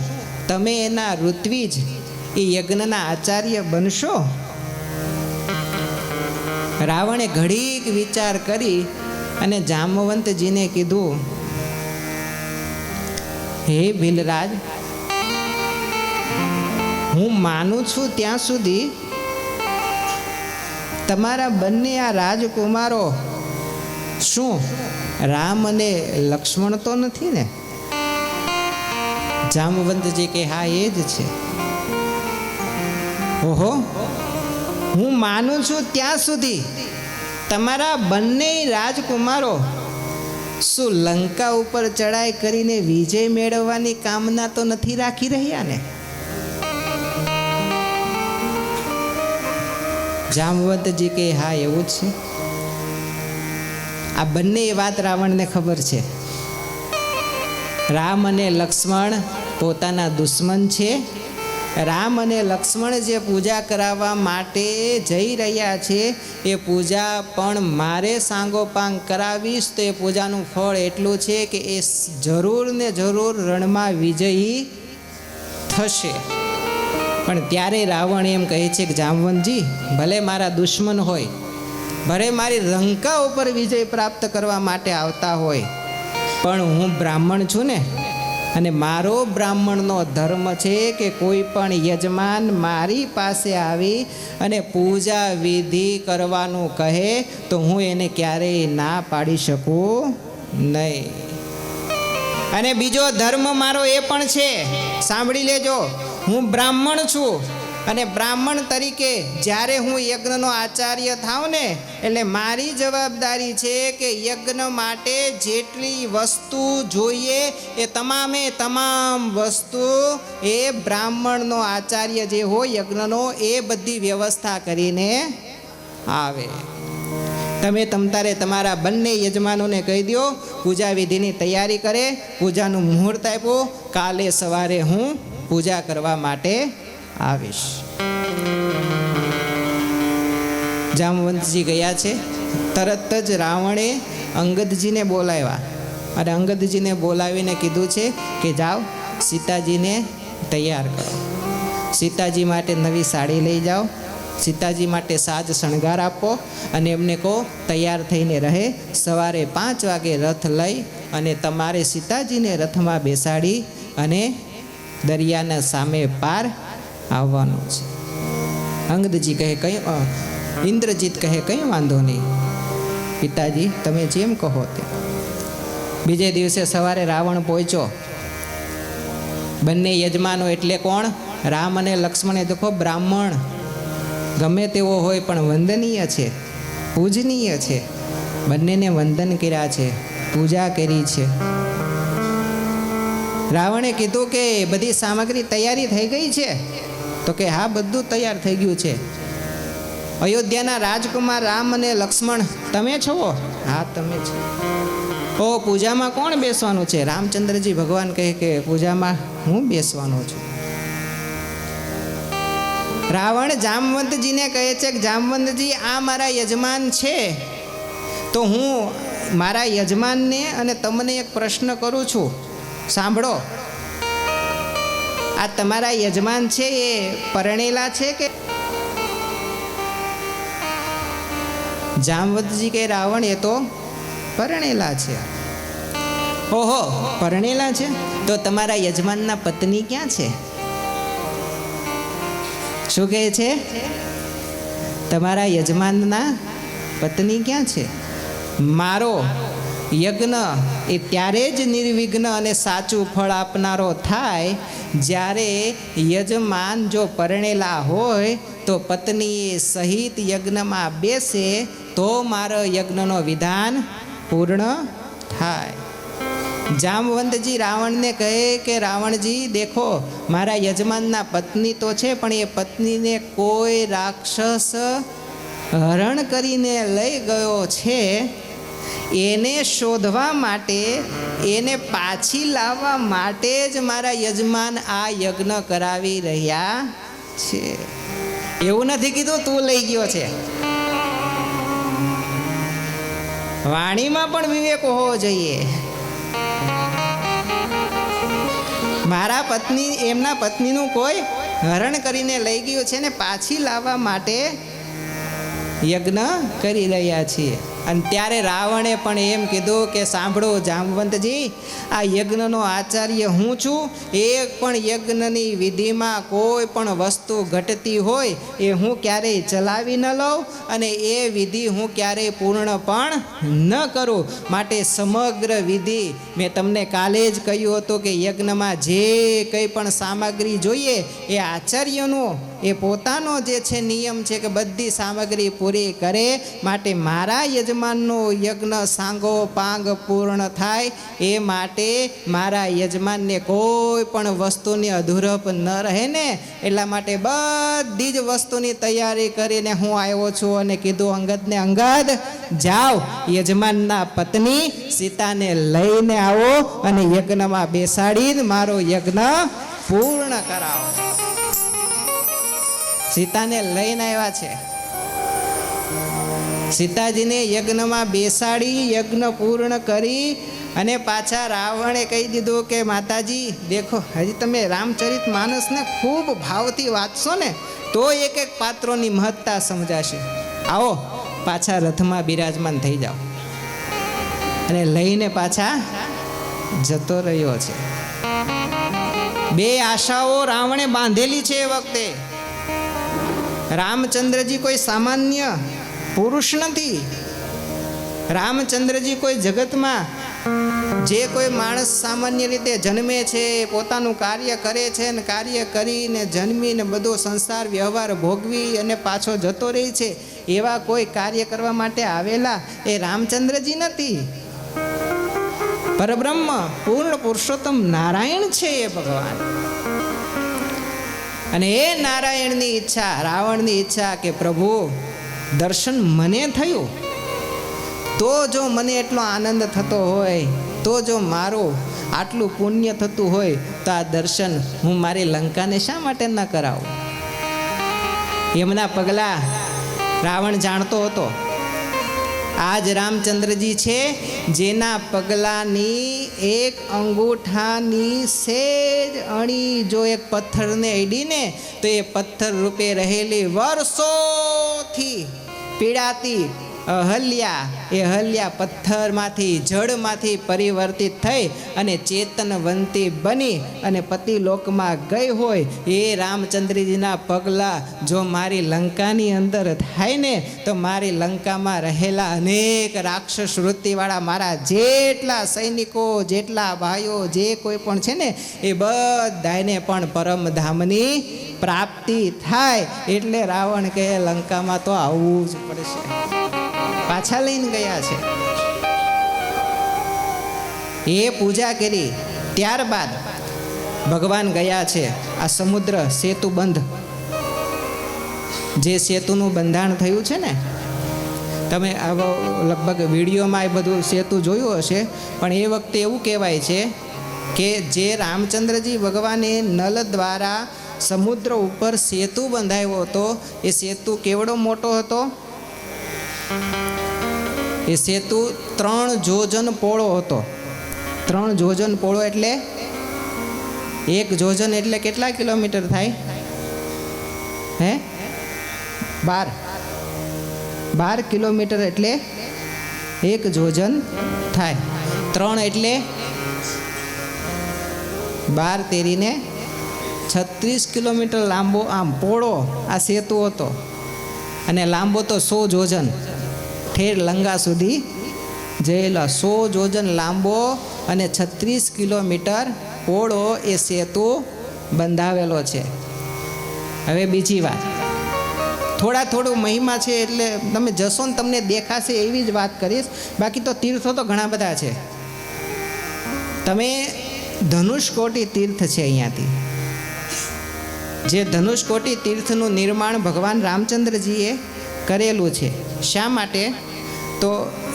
તમે એના ઋત્વિજ, એ યજ્ઞના આચાર્ય બનશો? રાવણે ઘડીક વિચાર કરી અને જામવંતજીને કીધું, હે ભીલરાજ, હું માનું છું ત્યાં સુધી તમારા બંને આ રાજકુમારો શું રામ અને લક્ષ્મણ તો નથી ને? જામવંતજી કે હા, એ જ છે. ઓહો, હું માનું છું ત્યાં સુધી તમારા બંને રાજકુમારો શું લંકા ઉપર ચડાઈ કરીને વિજય મેળવવાની કામના તો નથી રાખી રહ્યા ને? જામવંતજી કે હા, એવું જ છે. આ બંને વાત રાવણને ખબર છે. રામ અને લક્ષ્મણ પોતાના દુશ્મન છે. રામ અને લક્ષ્મણ જે પૂજા કરાવવા માટે જઈ રહ્યા છે એ પૂજા પણ મારે સાંગોપાંગ કરાવીશ તો એ પૂજાનું ફળ એટલું છે કે એ જરૂર ને જરૂર રણમાં વિજયી થશે. પણ ત્યારે રાવણ એમ કહે છે કે જામવંતજી ભલે મારા દુશ્મન હોય, ભલે મારી લંકા ઉપર વિજય પ્રાપ્ત કરવા માટે આવતા હોય, પણ હું બ્રાહ્મણ છું ને, અને મારો બ્રાહ્મણનો ધર્મ છે કે કોઈ પણ યજમાન મારી પાસે આવી અને પૂજા વિધિ કરવાનું કહે તો હું એને ક્યારેય ના પાડી શકું નહીં. અને બીજો ધર્મ મારો એ પણ છે, સાંભળી લેજો, હું બ્રાહ્મણ છું અને બ્રાહ્મણ તરીકે જ્યારે હું યજ્ઞનો આચાર્ય થાઉં ને એટલે મારી જવાબદારી છે કે યજ્ઞ માટે જેટલી વસ્તુ જોઈએ એ તમામે તમામ વસ્તુ એ બ્રાહ્મણનો આચાર્ય જે હોય યજ્ઞનો એ બધી વ્યવસ્થા કરીને આવે. તમે તમતારે તમારા બંને યજમાનોને કહી દો પૂજા વિધિની તૈયારી કરે, પૂજાનું મુહૂર્ત આપ્યો, કાલે સવારે હું પૂજા કરવા માટે આવીશ. જામવંતજી ગયા છે. તરત જ રાવણે અંગદજીને બોલાવ્યા અને અંગદજીને બોલાવીને કીધું છે કે જાઓ સીતાજીને તૈયાર કરો, સીતાજી માટે નવી સાડી લઈ જાઓ, સીતાજી માટે સાજ શણગાર આપો અને એમને કહો તૈયાર થઈને રહે, સવારે 5 વાગે રથ લઈ અને તમારે સીતાજીને રથમાં બેસાડી અને દરિયાના સામે પાર આવવાનું છે. અંગદજી કહે કંઈ, ઇન્દ્રજીત કહે કંઈ વાંધો નહીં પિતાજી, તમે જેમ કહો તે. બીજે દિવસે સવારે રાવણ પહોંચ્યો. બંને યજમાનો એટલે કોણ? રામ અને લક્ષ્મણે દેખો બ્રાહ્મણ ગમે તેવો હોય પણ વંદનીય છે, પૂજનીય છે. બંનેને વંદન કર્યા છે, પૂજા કરી છે. રાવણે કીધું કે બધી સામગ્રી તૈયારી થઈ ગઈ છે? તો કે હા બધું તૈયાર થઈ ગયું છે. અયોધ્યાના રાજકુમાર રામ અને લક્ષ્મણ તમે છો? હા તમે છો. ઓ પૂજામાં કોણ બેસવાનું છે? રામચંદ્રજી ભગવાન કહે કે પૂજામાં હું બેસવાનો છું. રાવણ જામવંતજીને કહે છે કે જામવંતજી આ મારા યજમાન છે, તો હું મારા યજમાનને અને તમને એક પ્રશ્ન કરું છું, સાંભળો. આ તમારા યજમાન છે એ પરણેલા છે કે? જામવંતજી કે રાવણ એ તો પરણેલા છે. ઓહો પરણેલા છે, તો તમારા યજમાનના પત્ની ક્યાં છે? શું કહે છે? તમારા યજમાનના પત્ની ક્યાં છે? મારો યજ્ઞ એ ત્યારે જ નિર્વિઘ્ન અને સાચું ફળ આપનારો થાય જ્યારે યજમાન જો પરણેલા હોય તો પત્ની સહિત યજ્ઞમાં બેસે તો મારો યજ્ઞનો વિધાન પૂર્ણ થાય. જામવંતજી રાવણને કહે કે રાવણજી દેખો મારા યજમાનના પત્ની તો છે પણ એ પત્નીને કોઈ રાક્ષસ હરણ કરીને લઈ ગયો છે. એને શોધવા માટે, એને પાછી લાવવા માટે જ મારા યજમાન આ યજ્ઞ કરાવી રહ્યા છે. એવું નથી કીધું તું લઈ ગયો છે. વાણીમાં પણ વિવેક હોવો જોઈએ. મારા પત્ની, એમના પત્નીનું કોઈ હરણ કરીને લઈ ગયું છે ને પાછી લાવવા માટે યજ્ઞ કરી રહ્યા છીએ. અને ત્યારે રાવણે પણ એમ કીધું કે સાંભળો જામવંતજી, આ યજ્ઞનો આચાર્ય હું છું. એક પણ યજ્ઞની વિધિમાં કોઈ પણ વસ્તુ ઘટતી હોય એ હું ક્યારેય ચલાવી ન લઉં અને એ વિધિ હું ક્યારેય પૂર્ણ પણ ન કરું. માટે સમગ્ર વિધિ મેં તમને કાલે જ કહ્યું હતું કે યજ્ઞમાં જે કંઈ પણ સામગ્રી જોઈએ એ આચાર્યનું એ પોતાનો જે છે નિયમ છે કે બધી સામગ્રી પૂરી કરે, માટે મારા યજમાનનો યજ્ઞ સાંગો પાંગ પૂર્ણ થાય એ માટે મારા યજમાનને કોઈ પણ વસ્તુની અધૂરપ ન રહે ને, એટલા માટે બધી જ વસ્તુની તૈયારી કરીને હું આવ્યો છું અને કીધું અંગદને, અંગદ જાઓ યજમાનના પત્ની સીતાને લઈને આવો અને યજ્ઞમાં બેસાડી મારો યજ્ઞ પૂર્ણ કરાવો. સીતાને લઈને આવ્યા છે. સીતાજીને યજ્ઞમાં બેસાડી યજ્ઞ પૂર્ણ કરી અને પાછા રાવણે કહી દીધું કે માતાજી દેખો, હજી તમે રામચરિત માનસને ખૂબ ભાવથી વાંચશો ને તો એક એક પાત્રોની મહત્તા સમજાશે. આવો પાછા રથમાં બિરાજમાન થઈ જાઓ. અને લઈને પાછા જતો રહ્યો છે. બે આશાઓ રાવણે બાંધેલી છે એ વખતે. રામચંદ્રજી કોઈ સામાન્ય પુરુષ નથી. રામચંદ્રજી કોઈ જગતમાં જે કોઈ માણસ સામાન્ય રીતે જન્મે છે, પોતાનું કાર્ય કરે છે ને કાર્ય કરીને જન્મીને બધો સંસાર વ્યવહાર ભોગવી અને પાછો જતો રહે છે, એવા કોઈ કાર્ય કરવા માટે આવેલા એ રામચંદ્રજી નથી. પરબ્રહ્મ પૂર્ણ પુરુષોત્તમ નારાયણ છે એ ભગવાન. અને એ નારાયણની ઈચ્છા, રાવણની ઈચ્છા કે પ્રભુ દર્શન મને થયું તો જો મને એટલો આનંદ થતો હોય, તો જો મારું આટલું પુણ્ય થતું હોય તો આ દર્શન હું મારી લંકાને શા માટે ન કરાવું. એમના પગલા રાવણ જાણતો હતો. આજ રામચંદ્રજી છે જેના પગલાની એક અંગૂઠાની સેજ અણી જો એક પથ્થરને અડીને તો એ પથ્થર રૂપે રહેલી વર્ષોથી પીડાતી અહલ્યા પથ્થરમાંથી જળમાંથી પરિવર્તિત થઈ અને ચેતનવંતી બની અને પતિલોકમાં ગઈ હોય એ રામચંદ્રજીના પગલાં જો મારી લંકાની અંદર થાય ને તો મારી લંકામાં રહેલા અનેક રાક્ષસ વૃત્તિવાળા મારા જેટલા સૈનિકો, જેટલા ભાઈઓ, જે કોઈ પણ છે ને એ બધાને પણ પરમધામની પ્રાપ્તિ થાય. એટલે રાવણ કહે લંકામાં તો આવવું જ પડશે. પાછા લઈને ગયા છે. એ પૂજા કરી ત્યારબાદ ભગવાન ગયા છે આ સમુદ્ર સેતુ બંધ, જે સેતુનું બંધાણ થયું છે ને, તમે લગભગ વિડીયોમાં એ બધું સેતુ જોયું હશે. પણ એ વખતે એવું કહેવાય છે કે જે રામચંદ્રજી ભગવાને નલ દ્વારા સમુદ્ર ઉપર સેતુ બંધાવ્યો હતો, એ સેતુ કેવડો મોટો હતો. એ સેતુ 3 જોજન પોળો હતો. 3 જોજન પોળો એટલે 1 જોજન એટલે કેટલા કિલોમીટર થાય? 12 કિલોમીટર એટલે 1 જોજન થાય. 3 એટલે 12 તેરીને 36 કિલોમીટર લાંબો આમ પોળો આ સેતુ હતો. અને લાંબો તો 100 જોજન ઠેર લંકા સુધી જયેલા. 100 જોજન લાંબો અને 36 કિલોમીટર પોળો એ સેતુ બંધાવેલો છે. હવે બીજી વાત, થોડું મહિમા છે એટલે તમે જશો ને તમને દેખાશે એવી જ વાત કરીશ. બાકી તો તીર્થો તો ઘણા બધા છે. તમે ધનુષકોટી તીર્થ છે અહીંયાથી. જે ધનુષકોટી તીર્થનું નિર્માણ ભગવાન રામચંદ્રજીએ કરેલું છે. શા માટે? તો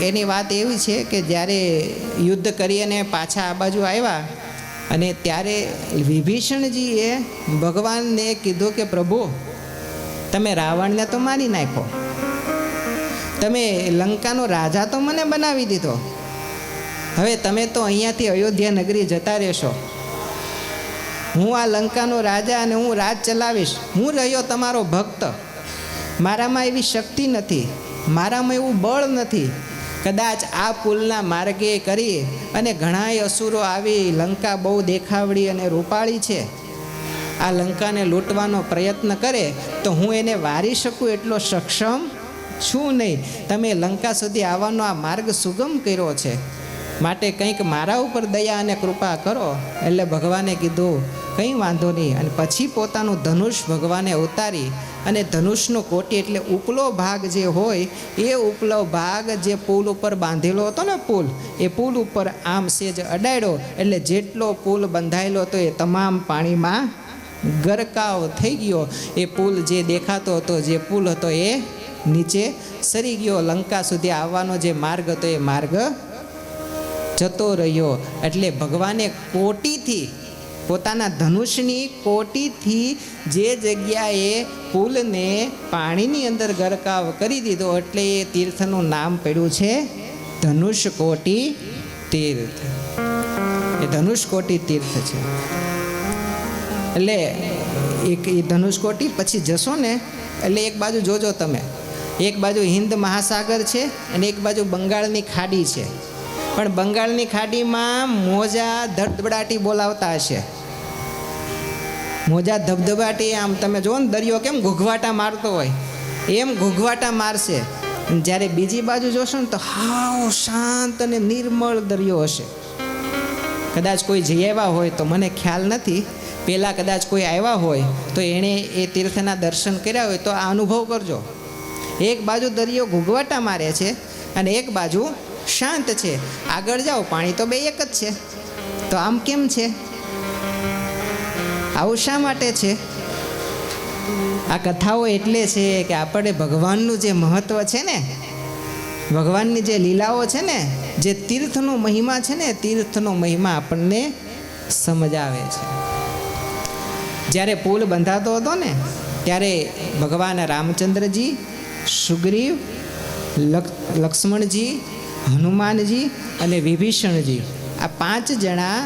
એની વાત એવી છે કે જ્યારે યુદ્ધ કરીને પાછા આ બાજુ આવ્યા અને ત્યારે વિભીષણજીએ ભગવાનને કીધું કે પ્રભુ તમે રાવણને તો મારી નાખો, તમે લંકાનો રાજા તો મને બનાવી દીધો, હવે તમે તો અહીંયાથી અયોધ્યા નગરી જતા રહેશો. હું આ લંકાનો રાજા અને હું રાજ ચલાવીશ. હું રહ્યો તમારો ભક્ત, મારામાં એવી શક્તિ નથી, મારામાં એવું બળ નથી. કદાચ આ પુલના માર્ગે કરી અને ઘણાય અસુરો આવી, લંકા બહુ દેખાવડી અને રૂપાળી છે, આ લંકાને લૂંટવાનો પ્રયત્ન કરે તો હું એને વારી શકું એટલો સક્ષમ છું નહીં. તમે લંકા સુધી આવવાનો આ માર્ગ સુગમ કર્યો છે, માટે કંઈક મારા ઉપર દયા અને કૃપા કરો. એટલે ભગવાને કીધું કંઈ વાંધો નહીં. અને પછી પોતાનું ધનુષ ભગવાને ઉતારી અને ધનુષનો કોટી એટલે ઉપલો ભાગ જે હોય એ ઉપલો ભાગ જે પુલ ઉપર બાંધેલો હતો ને પુલ, એ પુલ ઉપર આમ સેજ અડાડ્યો એટલે જેટલો પુલ બંધાયેલો હતો એ તમામ પાણીમાં ગરકાવ થઈ ગયો. એ પુલ જે દેખાતો હતો, જે પુલ હતો એ નીચે સરી ગયો. લંકા સુધી આવવાનો જે માર્ગ હતો એ માર્ગ જતો રહ્યો. એટલે ભગવાને કોટીથી, પોતાના ધનુષની કોટીથી જે જગ્યાએ પુલને પાણીની અંદર ગરકાવ કરી દીધો એટલે એ તીર્થનું નામ પડ્યું છે ધનુષકોટી તીર્થ. એ ધનુષકોટી તીર્થ છે. એટલે એક એ ધનુષકોટી પછી જશો ને એટલે એક બાજુ જોજો તમે, એક બાજુ હિન્દ મહાસાગર છે અને એક બાજુ બંગાળની ખાડી છે. પણ બંગાળની ખાડીમાં મોજા ધબધબાટી બોલાવતા હશે. મોજા ધબધબાટી આમ તમે જુઓ ને દરિયો કેમ ઘૂઘવાટા મારતો હોય એમ ઘૂઘવાટા મારશે. જ્યારે બીજી બાજુ જોશો ને તો હાવ શાંત અને નિર્મળ દરિયો હશે. કદાચ કોઈ જઈ આવ્યા હોય તો મને ખ્યાલ નથી, પહેલાં કદાચ કોઈ આવ્યા હોય તો એણે એ તીર્થના દર્શન કર્યા હોય તો આ અનુભવ કરજો. એક બાજુ દરિયો ઘૂઘવાટા મારે છે અને એક બાજુ શાંત છે. આગળ જાઓ પાણી તો બે એક જ છે. તો આમ કેમ છે? આવું શા માટે છે? આ કથાઓ એટલે છે કે આપણે ભગવાનનું જે મહત્ત્વ છે ને, ભગવાનની જે લીલાઓ છે ને, જે તીર્થનો મહિમા છે ને, તીર્થનો મહિમા આપણને સમજાવે છે. જ્યારે પુલ બંધાતો હતો ને ત્યારે ભગવાન રામચંદ્રજી, સુગ્રીવ, લક્ષ્મણજી, હનુમાનજી અને વિભીષણજી આ 5 જણા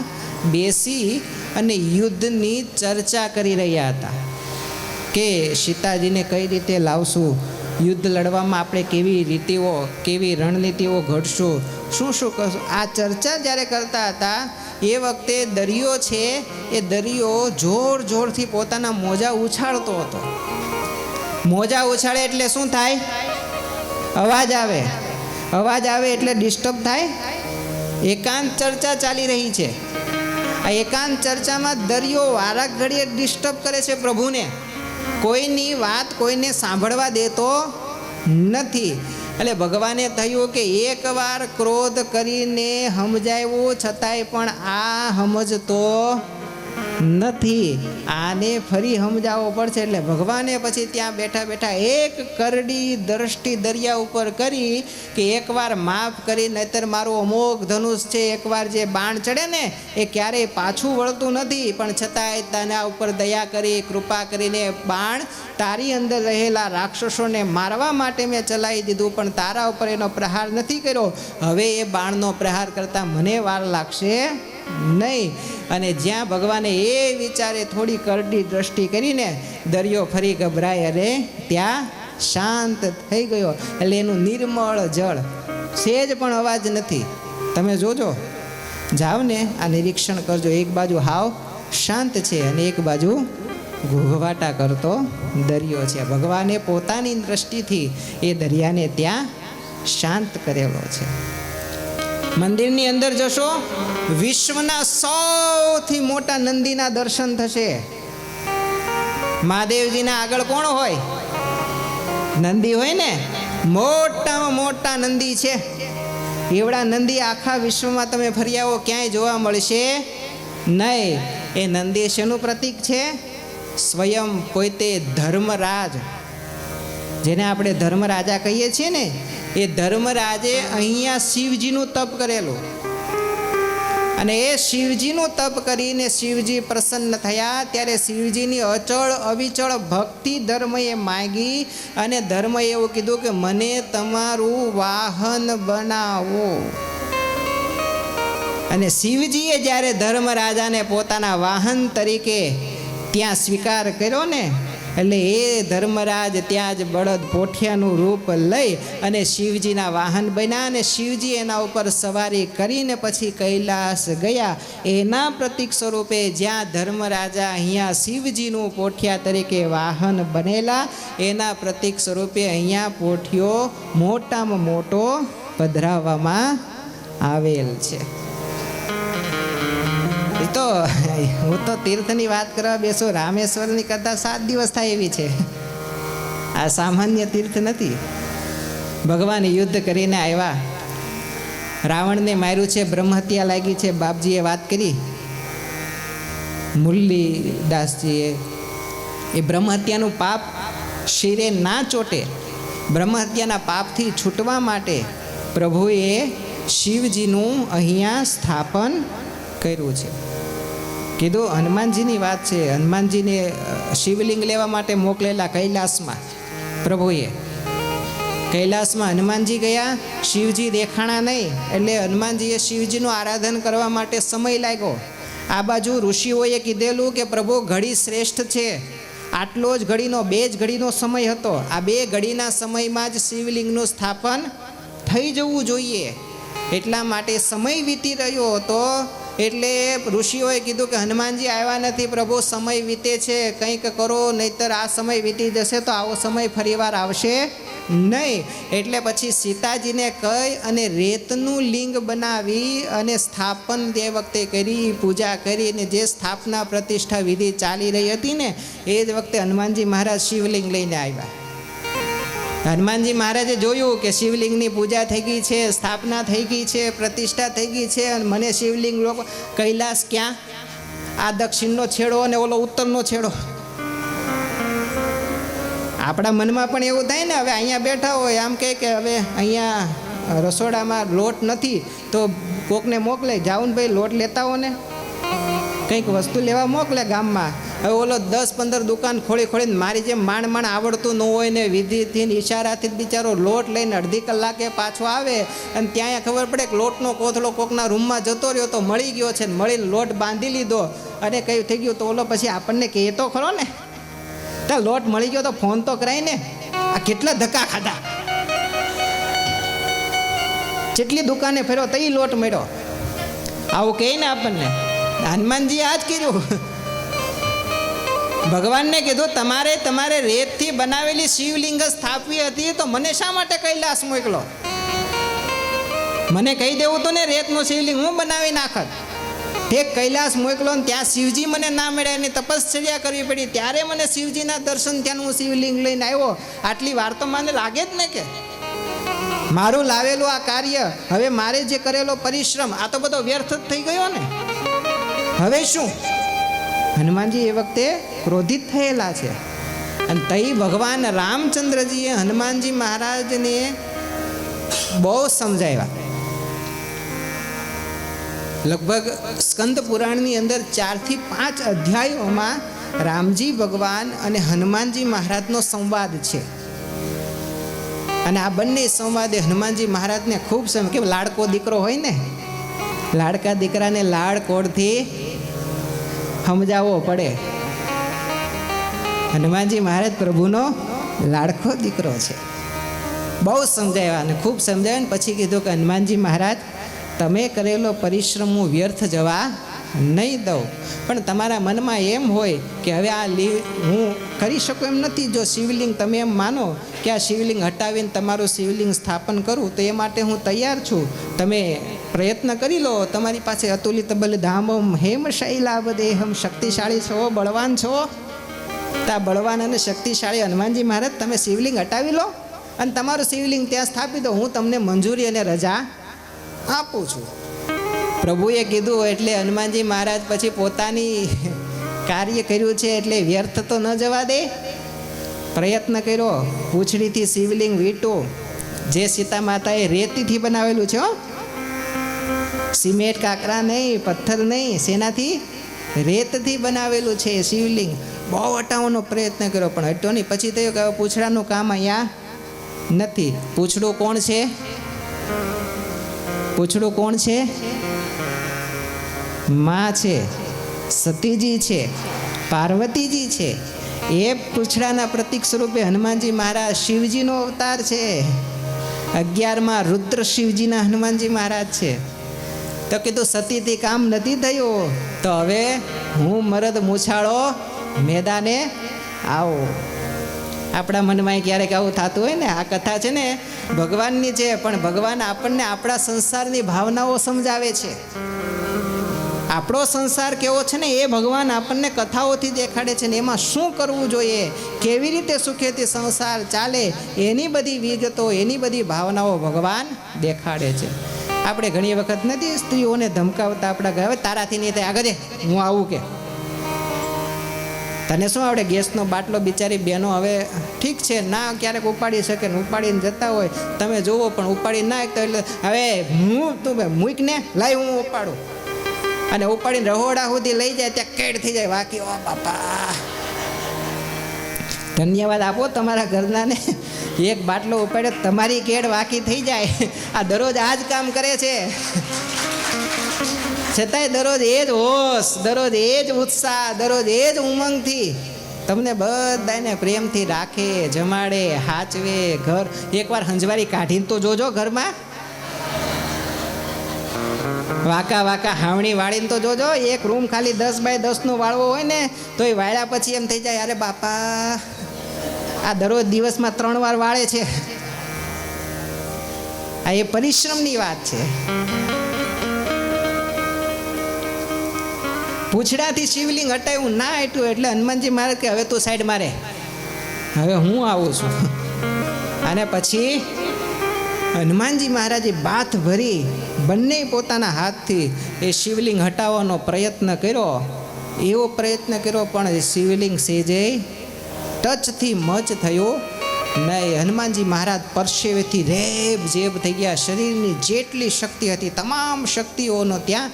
બેસી અને યુદ્ધની ચર્ચા કરી રહ્યા હતા કે સીતાજીને કઈ રીતે લાવશું, યુદ્ધ લડવામાં આપણે કેવી રીતિઓ, કેવી રણનીતિઓ ઘડશું, શું શું કરશું. આ ચર્ચા જ્યારે કરતા હતા એ વખતે દરિયો છે એ દરિયો જોર જોરથી પોતાના મોજા ઉછાળતો હતો. મોજા ઉછાળે એટલે શું થાય? અવાજ આવે. અવાજ આવે એટલે ડિસ્ટર્બ થાય. એકાંત ચર્ચા ચાલી રહી છે. આ એકાંત ચર્ચામાં દરિયો વારા ઘડીએ ડિસ્ટર્બ કરે છે પ્રભુને. કોઈની વાત કોઈને સાંભળવા દેતો નથી. એટલે ભગવાને થયું કે એકવાર ક્રોધ કરીને સમજાવ્યું છતાંય પણ આ સમજતો નથી, આને ફરી સમજાવવો પડશે. એટલે ભગવાને પછી ત્યાં બેઠા બેઠા એક કરડી દ્રષ્ટિ દરિયા ઉપર કરી કે એકવાર માફ કરી, નહીતર મારું અમોઘ ધનુષ છે, એકવાર જે બાણ ચડે ને એ ક્યારેય પાછું વળતું નથી. પણ છતાંય તેના ઉપર દયા કરી, કૃપા કરીને બાણ તારી અંદર રહેલા રાક્ષસોને મારવા માટે મેં ચલાવી દીધું, પણ તારા ઉપર એનો પ્રહાર નથી કર્યો. હવે એ બાણનો પ્રહાર કરતાં મને વાર લાગશે નહીં. અને જ્યાં ભગવાને એ વિચારે થોડી કરડી દ્રષ્ટિ કરીને દરિયો ફરી ગભરાય અને ત્યાં શાંત થઈ ગયો. એટલે એનું નિર્મળ જળ, સેજ પણ અવાજ નથી. તમે જોજો, જાઓ ને આ નિરીક્ષણ કરજો. એક બાજુ હાવ શાંત છે અને એક બાજુ ઘૂઘવાટા કરતો દરિયો છે. ભગવાને પોતાની દ્રષ્ટિથી એ દરિયાને ત્યાં શાંત કરેલો છે. મંદિરની અંદર જશો, વિશ્વના સૌથી મોટા નંદીના દર્શન થશે. મહાદેવજીના આગળ કોણ હોય? નંદી હોય ને. મોટામાં મોટા નંદી છે. એવડા નંદી આખા વિશ્વમાં તમે ફરી આવો ક્યાંય જોવા મળશે નહીં. એ નંદી શેનું પ્રતીક છે? સ્વયં પોતે ધર્મરાજ, જેને આપણે ધર્મરાજા કહીએ છીએ ને, એ ધર્મરાજે અહીંયા શિવજીનું તપ કરેલું. અને એ શિવજીનું તપ કરીને શિવજી પ્રસન્ન થયા ત્યારે શિવજીની અચળ અવિચળ ભક્તિ ધર્મએ માગી અને ધર્મએ એવું કીધું કે મને તમારું વાહન બનાવો. અને શિવજીએ જ્યારે ધર્મરાજાને પોતાના વાહન તરીકે ત્યાં સ્વીકાર કર્યો ને એટલે એ ધર્મરાજ ત્યાં જ બળદ પોઠિયાનું રૂપ લઈ અને શિવજીના વાહન બન્યા અને શિવજી એના ઉપર સવારી કરીને પછી કૈલાસ ગયા. એના પ્રતીક સ્વરૂપે જ્યાં ધર્મરાજા અહીંયા શિવજીનું પોઠિયા તરીકે વાહન બનેલા, એના પ્રતીક સ્વરૂપે અહીંયા પોઠિયો મોટામાં મોટો પધરાવવામાં આવેલ છે. એ તો હું તો તીર્થની વાત કરવા બેસો, રામેશ્વરની કરતાં 7 દિવસ થાય એવી છે. આ સામાન્ય તીર્થ નથી. ભગવાન યુદ્ધ કરીને આવ્યા, રાવણને માર્યું છે, બ્રહ્મહત્યા લાગી છે. બાપજીએ વાત કરી, મુરલીદાસજીએ, એ બ્રહ્મહત્યાનું પાપ શિરે ના ચોટે, બ્રહ્મહત્યાના પાપથી છૂટવા માટે પ્રભુએ શિવજીનું અહીંયા સ્થાપન કર્યું છે. કીધું હનુમાનજીની વાત છે. હનુમાનજીને શિવલિંગ લેવા માટે મોકલેલા કૈલાસમાં પ્રભુએ. કૈલાસમાં હનુમાનજી ગયા, શિવજી દેખાણા નહીં, એટલે હનુમાનજીએ શિવજીનું આરાધન કરવા માટે સમય લાગ્યો. આ બાજુ ઋષિઓએ કીધેલું કે પ્રભુ ઘડી શ્રેષ્ઠ છે, આટલો જ ઘડીનો, 2 જ ઘડીનો સમય હતો. આ 2 ઘડીના સમયમાં જ શિવલિંગનું સ્થાપન થઈ જવું જોઈએ. એટલા માટે સમય વીતી રહ્યો હતો. એટલે ઋષિઓએ કીધું કે હનુમાનજી આવ્યા નથી પ્રભુ, સમય વીતે છે, કંઈક કરો, નહીંતર આ સમય વીતી જશે તો આવો સમય ફરીવાર આવશે નહીં. એટલે પછી સીતાજીને કહી અને રેતનું લિંગ બનાવી અને સ્થાપન તે વખતે કરી, પૂજા કરી, અને જે સ્થાપના પ્રતિષ્ઠા વિધિ ચાલી રહી હતી ને એ જ વખતે હનુમાનજી મહારાજ શિવલિંગ લઈને આવ્યા. હનુમાનજી મહારાજે જોયું કે શિવલિંગની પૂજા થઈ ગઈ છે, સ્થાપના થઈ ગઈ છે, પ્રતિષ્ઠા થઈ ગઈ છે, અને મને શિવલિંગ લોકો, કૈલાસ ક્યાં? આ દક્ષિણનો છેડો અને ઓલો ઉત્તરનો છેડો. આપણા મનમાં પણ એવું થાય ને, હવે અહીંયા બેઠા હોય, આમ કહે કે હવે અહીંયા રસોડામાં લોટ નથી તો કોકને મોકલે, જાઓ ને ભાઈ લોટ લેતા હો ને, કંઈક વસ્તુ લેવા મોકલે ગામમાં. હવે ઓલો 10-15 દુકાન ખોળીને મારી જેમ માંડ આવડતું ન હોય ને વિધિથી ઈશારાથી જ બિચારો લોટ લઈને અડધી કલાકે પાછો આવે, અને ત્યાં ખબર પડે કે લોટનો કોથળો કોકના રૂમમાં જતો રહ્યો તો મળી ગયો છે, મળીને લોટ બાંધી લીધો અને કયું થઈ ગયું તો ઓલો પછી આપણને કહે તો ખરો ને, તો લોટ મળી ગયો તો ફોન તો કરાય ને. આ કેટલા ધક્કા ખાધા, જેટલી દુકાને ફેરો તઈ લોટ મળ્યો, આવું કહે ને આપણને. હનુમાનજીએ આ જ કર્યું. ભગવાનને કીધું તમારે રેતથી બનાવેલી શિવલિંગ સ્થાપવી હતી તો મને શા માટે કૈલાસ મોકલો? મને કહી દેવું તો ને રેતનું શિવલિંગ હું બનાવી નાખત. ઠેક કૈલાસ મોકલો ને ત્યાં શિવજી મને ના મળ્યા, એની તપશ્ચર્યા કરવી પડી, ત્યારે મને શિવજીના દર્શન ત્યાં હું શિવલિંગ લઈને આવ્યો. આટલી વાર તો મને લાગે જ ને કે મારું લાવેલું આ કાર્ય, હવે મારે જે કરેલો પરિશ્રમ આ તો બધો વ્યર્થ જ થઈ ગયો ને. હવે શું? હનુમાનજી એ વખતે ક્રોધિત થયેલા છે. અને તઈ ભગવાન રામચંદ્રજીએ હનુમાનજી મહારાજને બહુ સમજાવ્યા. લગભગ સ્કંદ પુરાણની અંદર 4 થી 5 અધ્યાયોમાં રામજી ભગવાન અને હનુમાનજી મહારાજનો સંવાદ છે. અને આ બંને સંવાદે હનુમાનજી મહારાજને ખૂબ કે લાડકો દીકરો હોય ને, લાડકા દીકરાને લાડ કોડથી સમજાવવો પડે. હનુમાનજી મહારાજ પ્રભુનો લાડકો દીકરો છે. બહુ સમજાવ્યા અને ખૂબ સમજાવ્યા. પછી કીધું કે હનુમાનજી મહારાજ તમે કરેલો પરિશ્રમ હું વ્યર્થ જવા નહીં દઉં, પણ તમારા મનમાં એમ હોય કે હવે આ હું કરી શકું એમ નથી, જો શિવલિંગ તમે એમ માનો કે આ શિવલિંગ હટાવીને તમારું શિવલિંગ સ્થાપન કરું તો એ માટે હું તૈયાર છું, તમે પ્રયત્ન કરી લો. તમારી પાસે અતુલિત બલ ધામમ હેમ શૈલાવદેહમ, શક્તિશાળી છો, બળવાન છો. તો આ બળવાન અને શક્તિશાળી હનુમાનજી મહારાજ તમે શિવલિંગ હટાવી લો અને તમારું શિવલિંગ ત્યાં સ્થાપી દો, હું તમને મંજૂરી અને રજા આપું છું. પ્રભુએ કીધું એટલે હનુમાનજી મહારાજ પછી પોતાની કાર્ય કર્યું છે એટલે વ્યર્થ તો ન જવા દે. પ્રયત્ન કર્યો, પૂંછડીથી શિવલિંગ વીંટું, જે સીતા માતાએ રેતીથી બનાવેલું છે, સિમેન્ટ કાંકરા નહીં, પથ્થર નહીં, શેનાથી? રેતથી બનાવેલું છે શિવલિંગ. બહુ હટાવવાનો પ્રયત્ન કર્યો પણ હટ્યો નહીં. પછી થયું કે પૂંછડાનું કામ અહીંયા નથી. પૂંછડું કોણ છે? પૂંછડું કોણ છે? માં છે, સતીજી છે, પાર્વતીજી છે. એ પૂંછડાના પ્રતીક સ્વરૂપે હનુમાનજી મહારાજ શિવજીનો અવતાર છે. 11માં રુદ્ર શિવજીના હનુમાનજી મહારાજ છે. તો કીધું સતીથી કામ નથી થયું તો હવે હું મરદ મૂછાળો મેદાને આવો. આપણા મનમાં ક્યારેક આવું થતું હોય ને. આ કથા છે ને ભગવાનની છે, પણ ભગવાન આપણને આપણા સંસારની ભાવનાઓ સમજાવે છે. આપણો સંસાર કેવો છે ને એ ભગવાન આપણને કથાઓથી દેખાડે છે ને એમાં શું કરવું જોઈએ, કેવી રીતે સુખેથી સંસાર ચાલે, એની બધી વિગતો, એની બધી ભાવનાઓ ભગવાન દેખાડે છે. આપણે ઘણી વખત નથી સ્ત્રીઓને ધમકાવતા આપણા ઘરે, હવે તારાથી નહીં થાય, આગળ હું આવું કે તને શું આવડે, ગેસનો બાટલો બિચારી બહેનો હવે ઠીક છે ના ક્યારેક ઉપાડી શકે ને ઉપાડીને જતા હોય તમે જુઓ, પણ ઉપાડી ના શકતા એટલે હવે હું તું મૂક ને લાઈ હું ઉપાડું, અને ઉપાડીને રહોડા સુધી લઈ જાય ત્યાં કેડ થઈ જાય વાકી. ઓ બાપા, ધન્યવાદ આપો તમારા ઘરનાને, એક બાટલો ઉપાડ્યો તમારી કેડ વાકી થઈ જાય. આ દરરોજ આ જ કામ કરે છે, છતાંય દરરોજ એ જ હોશ, દરરોજ એ જ ઉત્સાહ, દરરોજ એ જ ઉમંગથી તમને બધાને પ્રેમથી રાખે, જમાડે, હાચવે. ઘર એકવાર હંજવારી કાઢીને તો જોજો, ઘરમાં વાકા વાકા હાવણી વાળીને તો જોજો. એક રૂમ ખાલી 10 બાય 10નો વાળવો હોય ને તો એ વાળ્યા પછી એમ થઈ જાય, અરે બાપા આ દરરોજ દિવસમાં 3 વાર વાળે છે. આ એ પરિશ્રમની વાત છે. પૂછડાથી શિવલિંગ હટાવ્યું ના હટ્યું એટલે હનુમાનજી મહારાજ કે હવે તું સાઈડ મારે, હવે હું આવું છું. અને પછી હનુમાનજી મહારાજે બાથ ભરી બંને પોતાના હાથથી એ શિવલિંગ હટાવવાનો પ્રયત્ન કર્યો, એવો પ્રયત્ન કર્યો પણ શિવલિંગ સેજે ટચથી મચ થયો નહીં. હનુમાનજી મહારાજ પરસેવેથી રેબ જેબ થઈ ગયા, શરીરની જેટલી શક્તિ હતી તમામ શક્તિઓનો ત્યાં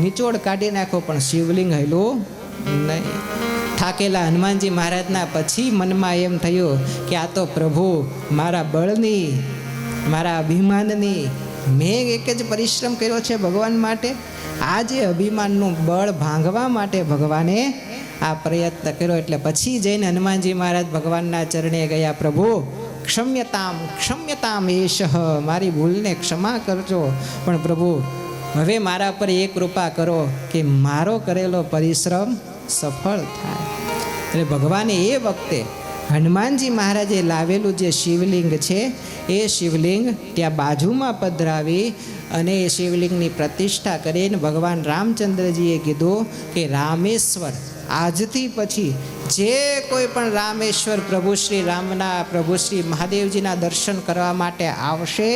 નિચોડ કાઢી નાખ્યો, પણ શિવલિંગ હલ્યું નહીં. થાકેલા હનુમાનજી મહારાજના પછી મનમાં એમ થયું કે આ તો પ્રભુ મારા બળની, મારા અભિમાનની, મેં એક જ પરિશ્રમ કર્યો છે ભગવાન માટે, આ જે અભિમાનનું બળ ભાંગવા માટે ભગવાને આ પ્રયત્ન કર્યો. એટલે પછી જઈને હનુમાનજી મહારાજ ભગવાનના ચરણે ગયા, પ્રભુ ક્ષમ્યતામ ક્ષમ્યતામ એશ, મારી ભૂલને ક્ષમા કરજો, પણ પ્રભુ હવે મારા પર એક કૃપા કરો કે મારો કરેલો પરિશ્રમ સફળ થાય. એટલે ભગવાને એ વખતે હનુમાનજી મહારાજે લાવેલું જે શિવલિંગ છે એ શિવલિંગ ત્યાં બાજુમાં પધરાવી અને એ શિવલિંગની પ્રતિષ્ઠા કરીને ભગવાન રામચંદ્રજીએ કીધું કે રામેશ્વર, આજથી પછી જે કોઈ પણ રામેશ્વર પ્રભુ શ્રી રામના, પ્રભુ શ્રી મહાદેવજીના દર્શન કરવા માટે આવશે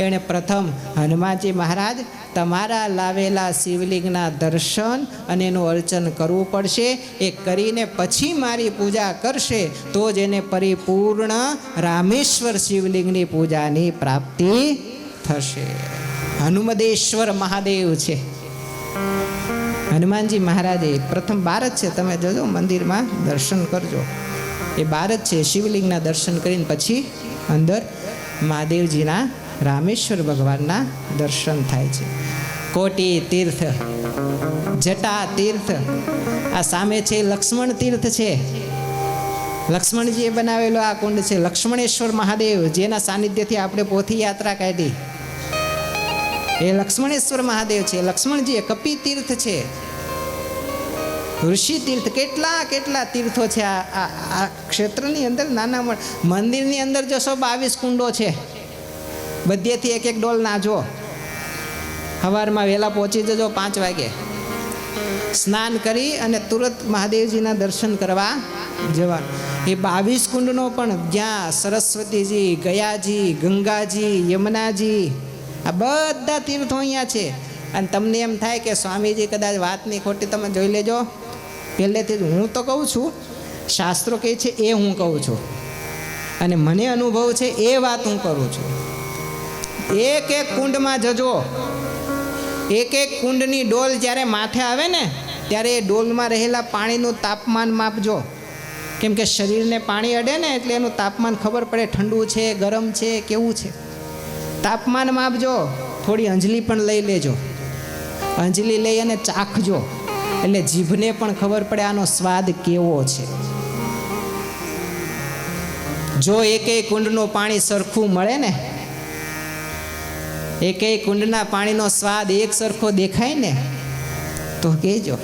એણે પ્રથમ હનુમાનજી મહારાજ તમારા લાવેલા શિવલિંગના દર્શન અને એનું અર્ચન કરવું પડશે. એ કરીને પછી મારી પૂજા કરશે તો જ એને પરિપૂર્ણ રામેશ્વર શિવલિંગની પૂજાની પ્રાપ્તિ થશે. હનુમદેશ્વર મહાદેવ છે હનુમાનજી મહારાજે, પ્રથમ 12 જ છે, તમે જોજો મંદિરમાં દર્શન કરજો, એ 12 જ છે. શિવલિંગના દર્શન કરીને પછી અંદર મહાદેવજીના રામેશ્વર ભગવાનના દર્શન થાય છે. કોટી તીર્થ, જટા તીર્થ, આ સામે છે લક્ષ્મણ તીર્થ છે, લક્ષ્મણજીએ બનાવેલો આ કુંડ છે. લક્ષ્મણેશ્વર મહાદેવ જેના સાનિધ્યથી આપણે પોથી યાત્રા કાઢી, એ લક્ષ્મણેશ્વર મહાદેવ છે. લક્ષ્મણજીએ કપી તીર્થ છે, ઋષિ તીર્થ, કેટલા કેટલા તીર્થો છે આ ક્ષેત્રની અંદર. નાના મંદિરની અંદર જશો 22 કુંડો છે, બધેથી એક એક ડોલ નાજો. સવારમાં વહેલા પહોંચી જજો 5 વાગે, સ્નાન કરી અને તુરંત મહાદેવજીના દર્શન કરવા જવાનું. એ 22 કુંડનો પણ જ્યાં સરસ્વતીજી, ગયાજી, ગંગાજી, યમુનાજી, આ બધા તીર્થો અહીંયા છે. અને તમને એમ થાય કે સ્વામીજી કદાચ વાતની ખોટી, તમે જોઈ લેજો. પહેલેથી જ હું તો કહું છું, શાસ્ત્રો કહે છે એ હું કહું છું, અને મને અનુભવ છે એ વાત હું કરું છું. એક એક કુંડમાં જજો, એક એક કુંડની ડોલ જ્યારે માથે આવે ને ત્યારે એ ડોલમાં રહેલા પાણીનું તાપમાન માપજો. કેમ કે શરીરને પાણી અડે ને એટલે એનું તાપમાન ખબર પડે, ઠંડુ છે, ગરમ છે, કેવું છે. તાપમાન માપજો. થોડી અંજલી પણ લઈ લેજો, અંજલી લઈ અને ચાખજો, એટલે જીભને પણ ખબર પડે આનો સ્વાદ કેવો છે. જો એકેય કુંડનું પાણી સરખું મળે ને, એકેય કુંડના પાણીનો સ્વાદ એક સરખો દેખાય ને તો કહેજો.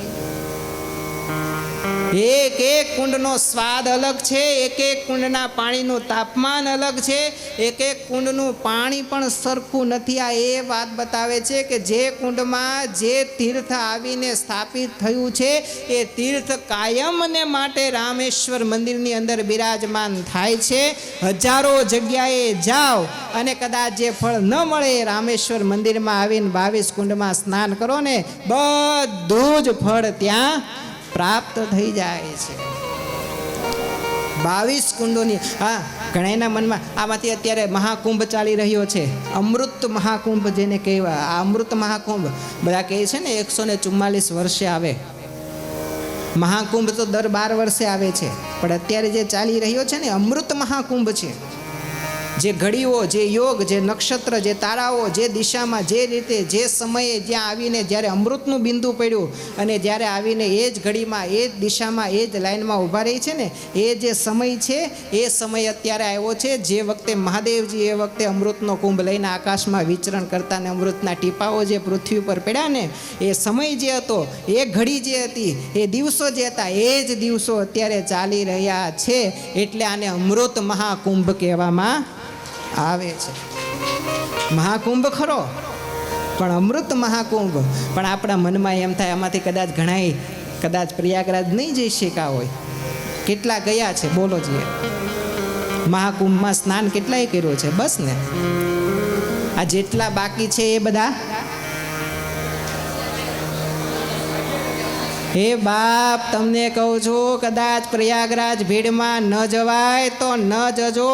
એક એક કુંડનો સ્વાદ અલગ છે, એક એક કુંડના પાણીનું તાપમાન અલગ છે, એક એક કુંડનું પાણી પણ સરખું નથી. આ એ વાત બતાવે છે કે જે કુંડમાં જે તીર્થ આવીને સ્થાપિત થયું છે એ તીર્થ કાયમને માટે રામેશ્વર મંદિરની અંદર બિરાજમાન થાય છે. હજારો જગ્યાએ જાઓ અને કદાચ જે ફળ ન મળે રામેશ્વર મંદિરમાં આવીને 22 કુંડમાં સ્નાન કરો ને, બધું જ ફળ ત્યાં પ્રાપ્ત થઈ જાય છે. 22 કુંડોની. હા, ઘણાના મનમાં આમાંથી અત્યારે મહાકુંભ ચાલી રહ્યો છે, અમૃત મહાકુંભ જેને કહેવાય. આ અમૃત મહાકુંભ બધા કહે છે ને 144 વર્ષે આવે. મહાકુંભ તો દર 12 વર્ષે આવે છે, પણ અત્યારે જે ચાલી રહ્યો છે ને અમૃત મહાકુંભ છે. જે ઘડીઓ, જે યોગ, જે નક્ષત્ર, જે તારાઓ, જે દિશામાં, જે રીતે, જે સમયે જ્યાં આવીને જ્યારે અમૃતનું બિંદુ પડ્યું અને જ્યારે આવીને એ જ ઘડીમાં, એ જ દિશામાં, એ જ લાઈનમાં ઊભા રહી છે ને, એ જે સમય છે એ સમય અત્યારે આવ્યો છે. જે વખતે મહાદેવજી એ વખતે અમૃતનો કુંભ લઈને આકાશમાં વિચરણ કરતા ને અમૃતના ટીપાઓ જે પૃથ્વી પર પડ્યા ને, એ સમય જે હતો, એ ઘડી જે હતી, એ દિવસો જે હતા, એ જ દિવસો અત્યારે ચાલી રહ્યા છે. એટલે આને અમૃત મહાકુંભ કહેવામાં આવે છે. મહાકુંભ ખરો, પણ અમૃત મહાકુંભ. પણ આપણા મનમાં એમ થાય આમાંથી કદાચ ઘણાય કદાચ પ્રયાગરાજ નહીં જઈ શક્યા હોય. કેટલા ગયા છે બોલો છીએ? મહાકુંભમાં સ્નાન કેટલાય કર્યું છે? બસ ને, આ જેટલા બાકી છે એ બધા. હે બાપ, તમને કહું છું કદાચ પ્રયાગરાજ ભીડમાં ન જવાય તો ન જજો,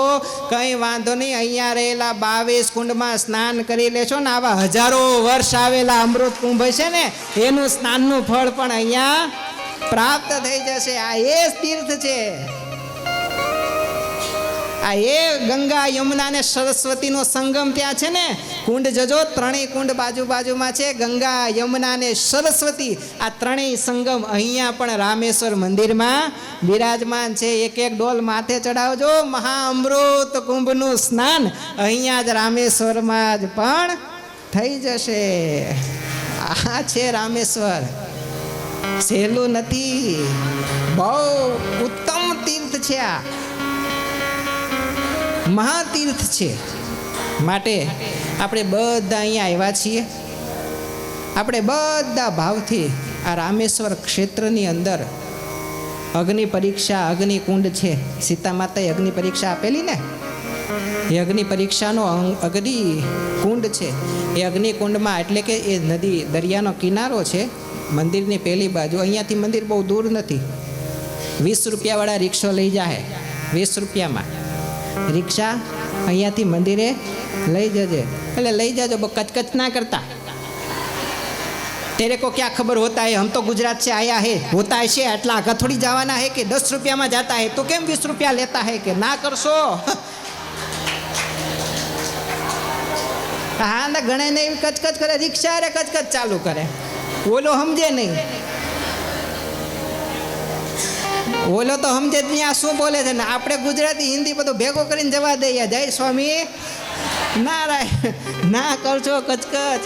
કંઈ વાંધો નહીં. અહીંયા રહેલા 22 કુંડમાં સ્નાન કરી લેશો ને, આવા હજારો વર્ષ આવેલા અમૃત કુંભ છે ને એનું સ્નાનનું ફળ પણ અહીંયા પ્રાપ્ત થઈ જશે. આ એ જ તીર્થ છે. આ એ ગંગા, યમુના ને સરસ્વતીનો સંગમ ત્યાં છે ને. કુંડ જજો, ત્રણેય કુંડ બાજુમાં છે. ગંગા, યમુના ને સરસ્વતી, આ ત્રણેય સંગમ અહીંયા પણ રામેશ્વર મંદિરમાં બિરાજમાન છે. એક એક ડોલ માથે ચડાવજો. મહાઅમૃત કુંભનું સ્નાન અહીંયા જ રામેશ્વરમાં જ પણ થઈ જશે. આ છે રામેશ્વર, સહેલું નથી, બહુ ઉત્તમ તીર્થ છે. આ મહાતીર્થ છે. માટે આપણે બધા અહીંયા આવ્યા છીએ. આપણે બધા ભાવથી આ રામેશ્વર ક્ષેત્રની અંદર અગ્નિ પરીક્ષા, અગ્નિકુંડ છે. સીતા માતાએ અગ્નિ પરીક્ષા આપેલી ને, એ અગ્નિ પરીક્ષાનો અગ્નિ કુંડ છે. એ અગ્નિકુંડમાં એટલે કે એ નદી, દરિયાનો કિનારો છે. મંદિરની પહેલી બાજુ, અહીંયાથી મંદિર બહુ દૂર નથી. 20 રૂપિયાવાળા રિક્ષો લઈ જાય, 20 રૂપિયામાં રિક્ષા અહીંયાથી મંદિરે લઈ જજે. એટલે લઈ જાજો, બહુ કચકચ ના કરતા. तेरे को क्या खबर होता है, हम तो गुजरात से आया है, होता है से आटला आगा थोड़ी जवाना है कि 10 रुपया में जाता है, तो केम 20 रुपया लेता है कि ना करशो. हाँ ना, गणे नहीं कचकच करे, रिक्शा रे कचकच चालू करे, बोलो समझे नहीं. बोलो तो समझे ત્યાં શું બોલે છે ને, આપણે ગુજરાતી હિન્દી બધું ભેગો કરીને જવા દઈએ. જય સ્વામી નારાયણ. ના કરશો કચકચ.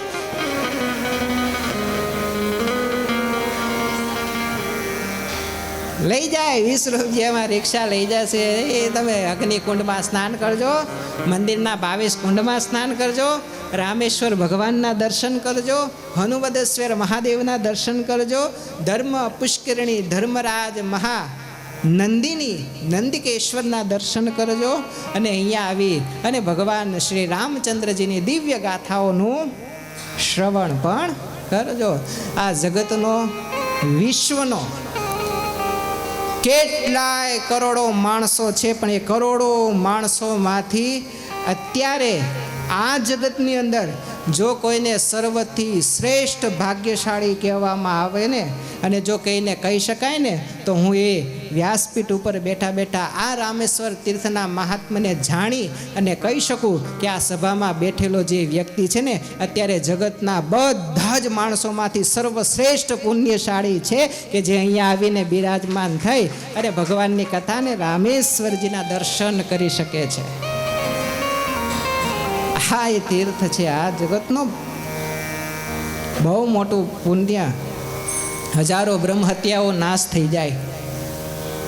લઈ જાય 20 રૂપિયામાં રિક્ષા લઈ જશે. એ તમે અગ્નિકુંડમાં સ્નાન કરજો, મંદિરના 22 કુંડમાં સ્નાન કરજો, રામેશ્વર ભગવાનના દર્શન કરજો, હનુમદેશ્વર મહાદેવના દર્શન કરજો, ધર્મ પુષ્કરણી ધર્મરાજ મહા નંદિની નંદિકેશ્વરના દર્શન કરજો. અને અહીંયા આવી અને ભગવાન શ્રી રામચંદ્રજીની દિવ્ય ગાથાઓનું શ્રવણ પણ કરજો. આ જગતનો, વિશ્વનો કેટલાય કરોડો માણસો છે, પણ એ કરોડો માણસોમાંથી અત્યારે આ જગતની અંદર જો કોઈને સર્વથી શ્રેષ્ઠ ભાગ્યશાળી કહેવામાં આવે ને, અને જો કોઈને કહી શકાય ને, તો હું એ વ્યાસપીઠ ઉપર બેઠા બેઠા આ રામેશ્વર તીર્થના મહાત્મને જાણી અને કહી શકું કે આ સભામાં બેઠેલો જે વ્યક્તિ છે ને, અત્યારે જગતના બધા જ માણસોમાંથી સર્વશ્રેષ્ઠ પુણ્યશાળી છે, કે જે અહીંયા આવીને બિરાજમાન થઈ અને ભગવાનની કથાને રામેશ્વરજીના દર્શન કરી શકે છે. હા, એ તીર્થ છે. આ જગતનો બહુ મોટું પુણ્ય. હજારો બ્રહ્મ હત્યાઓ નાશ થઈ જાય.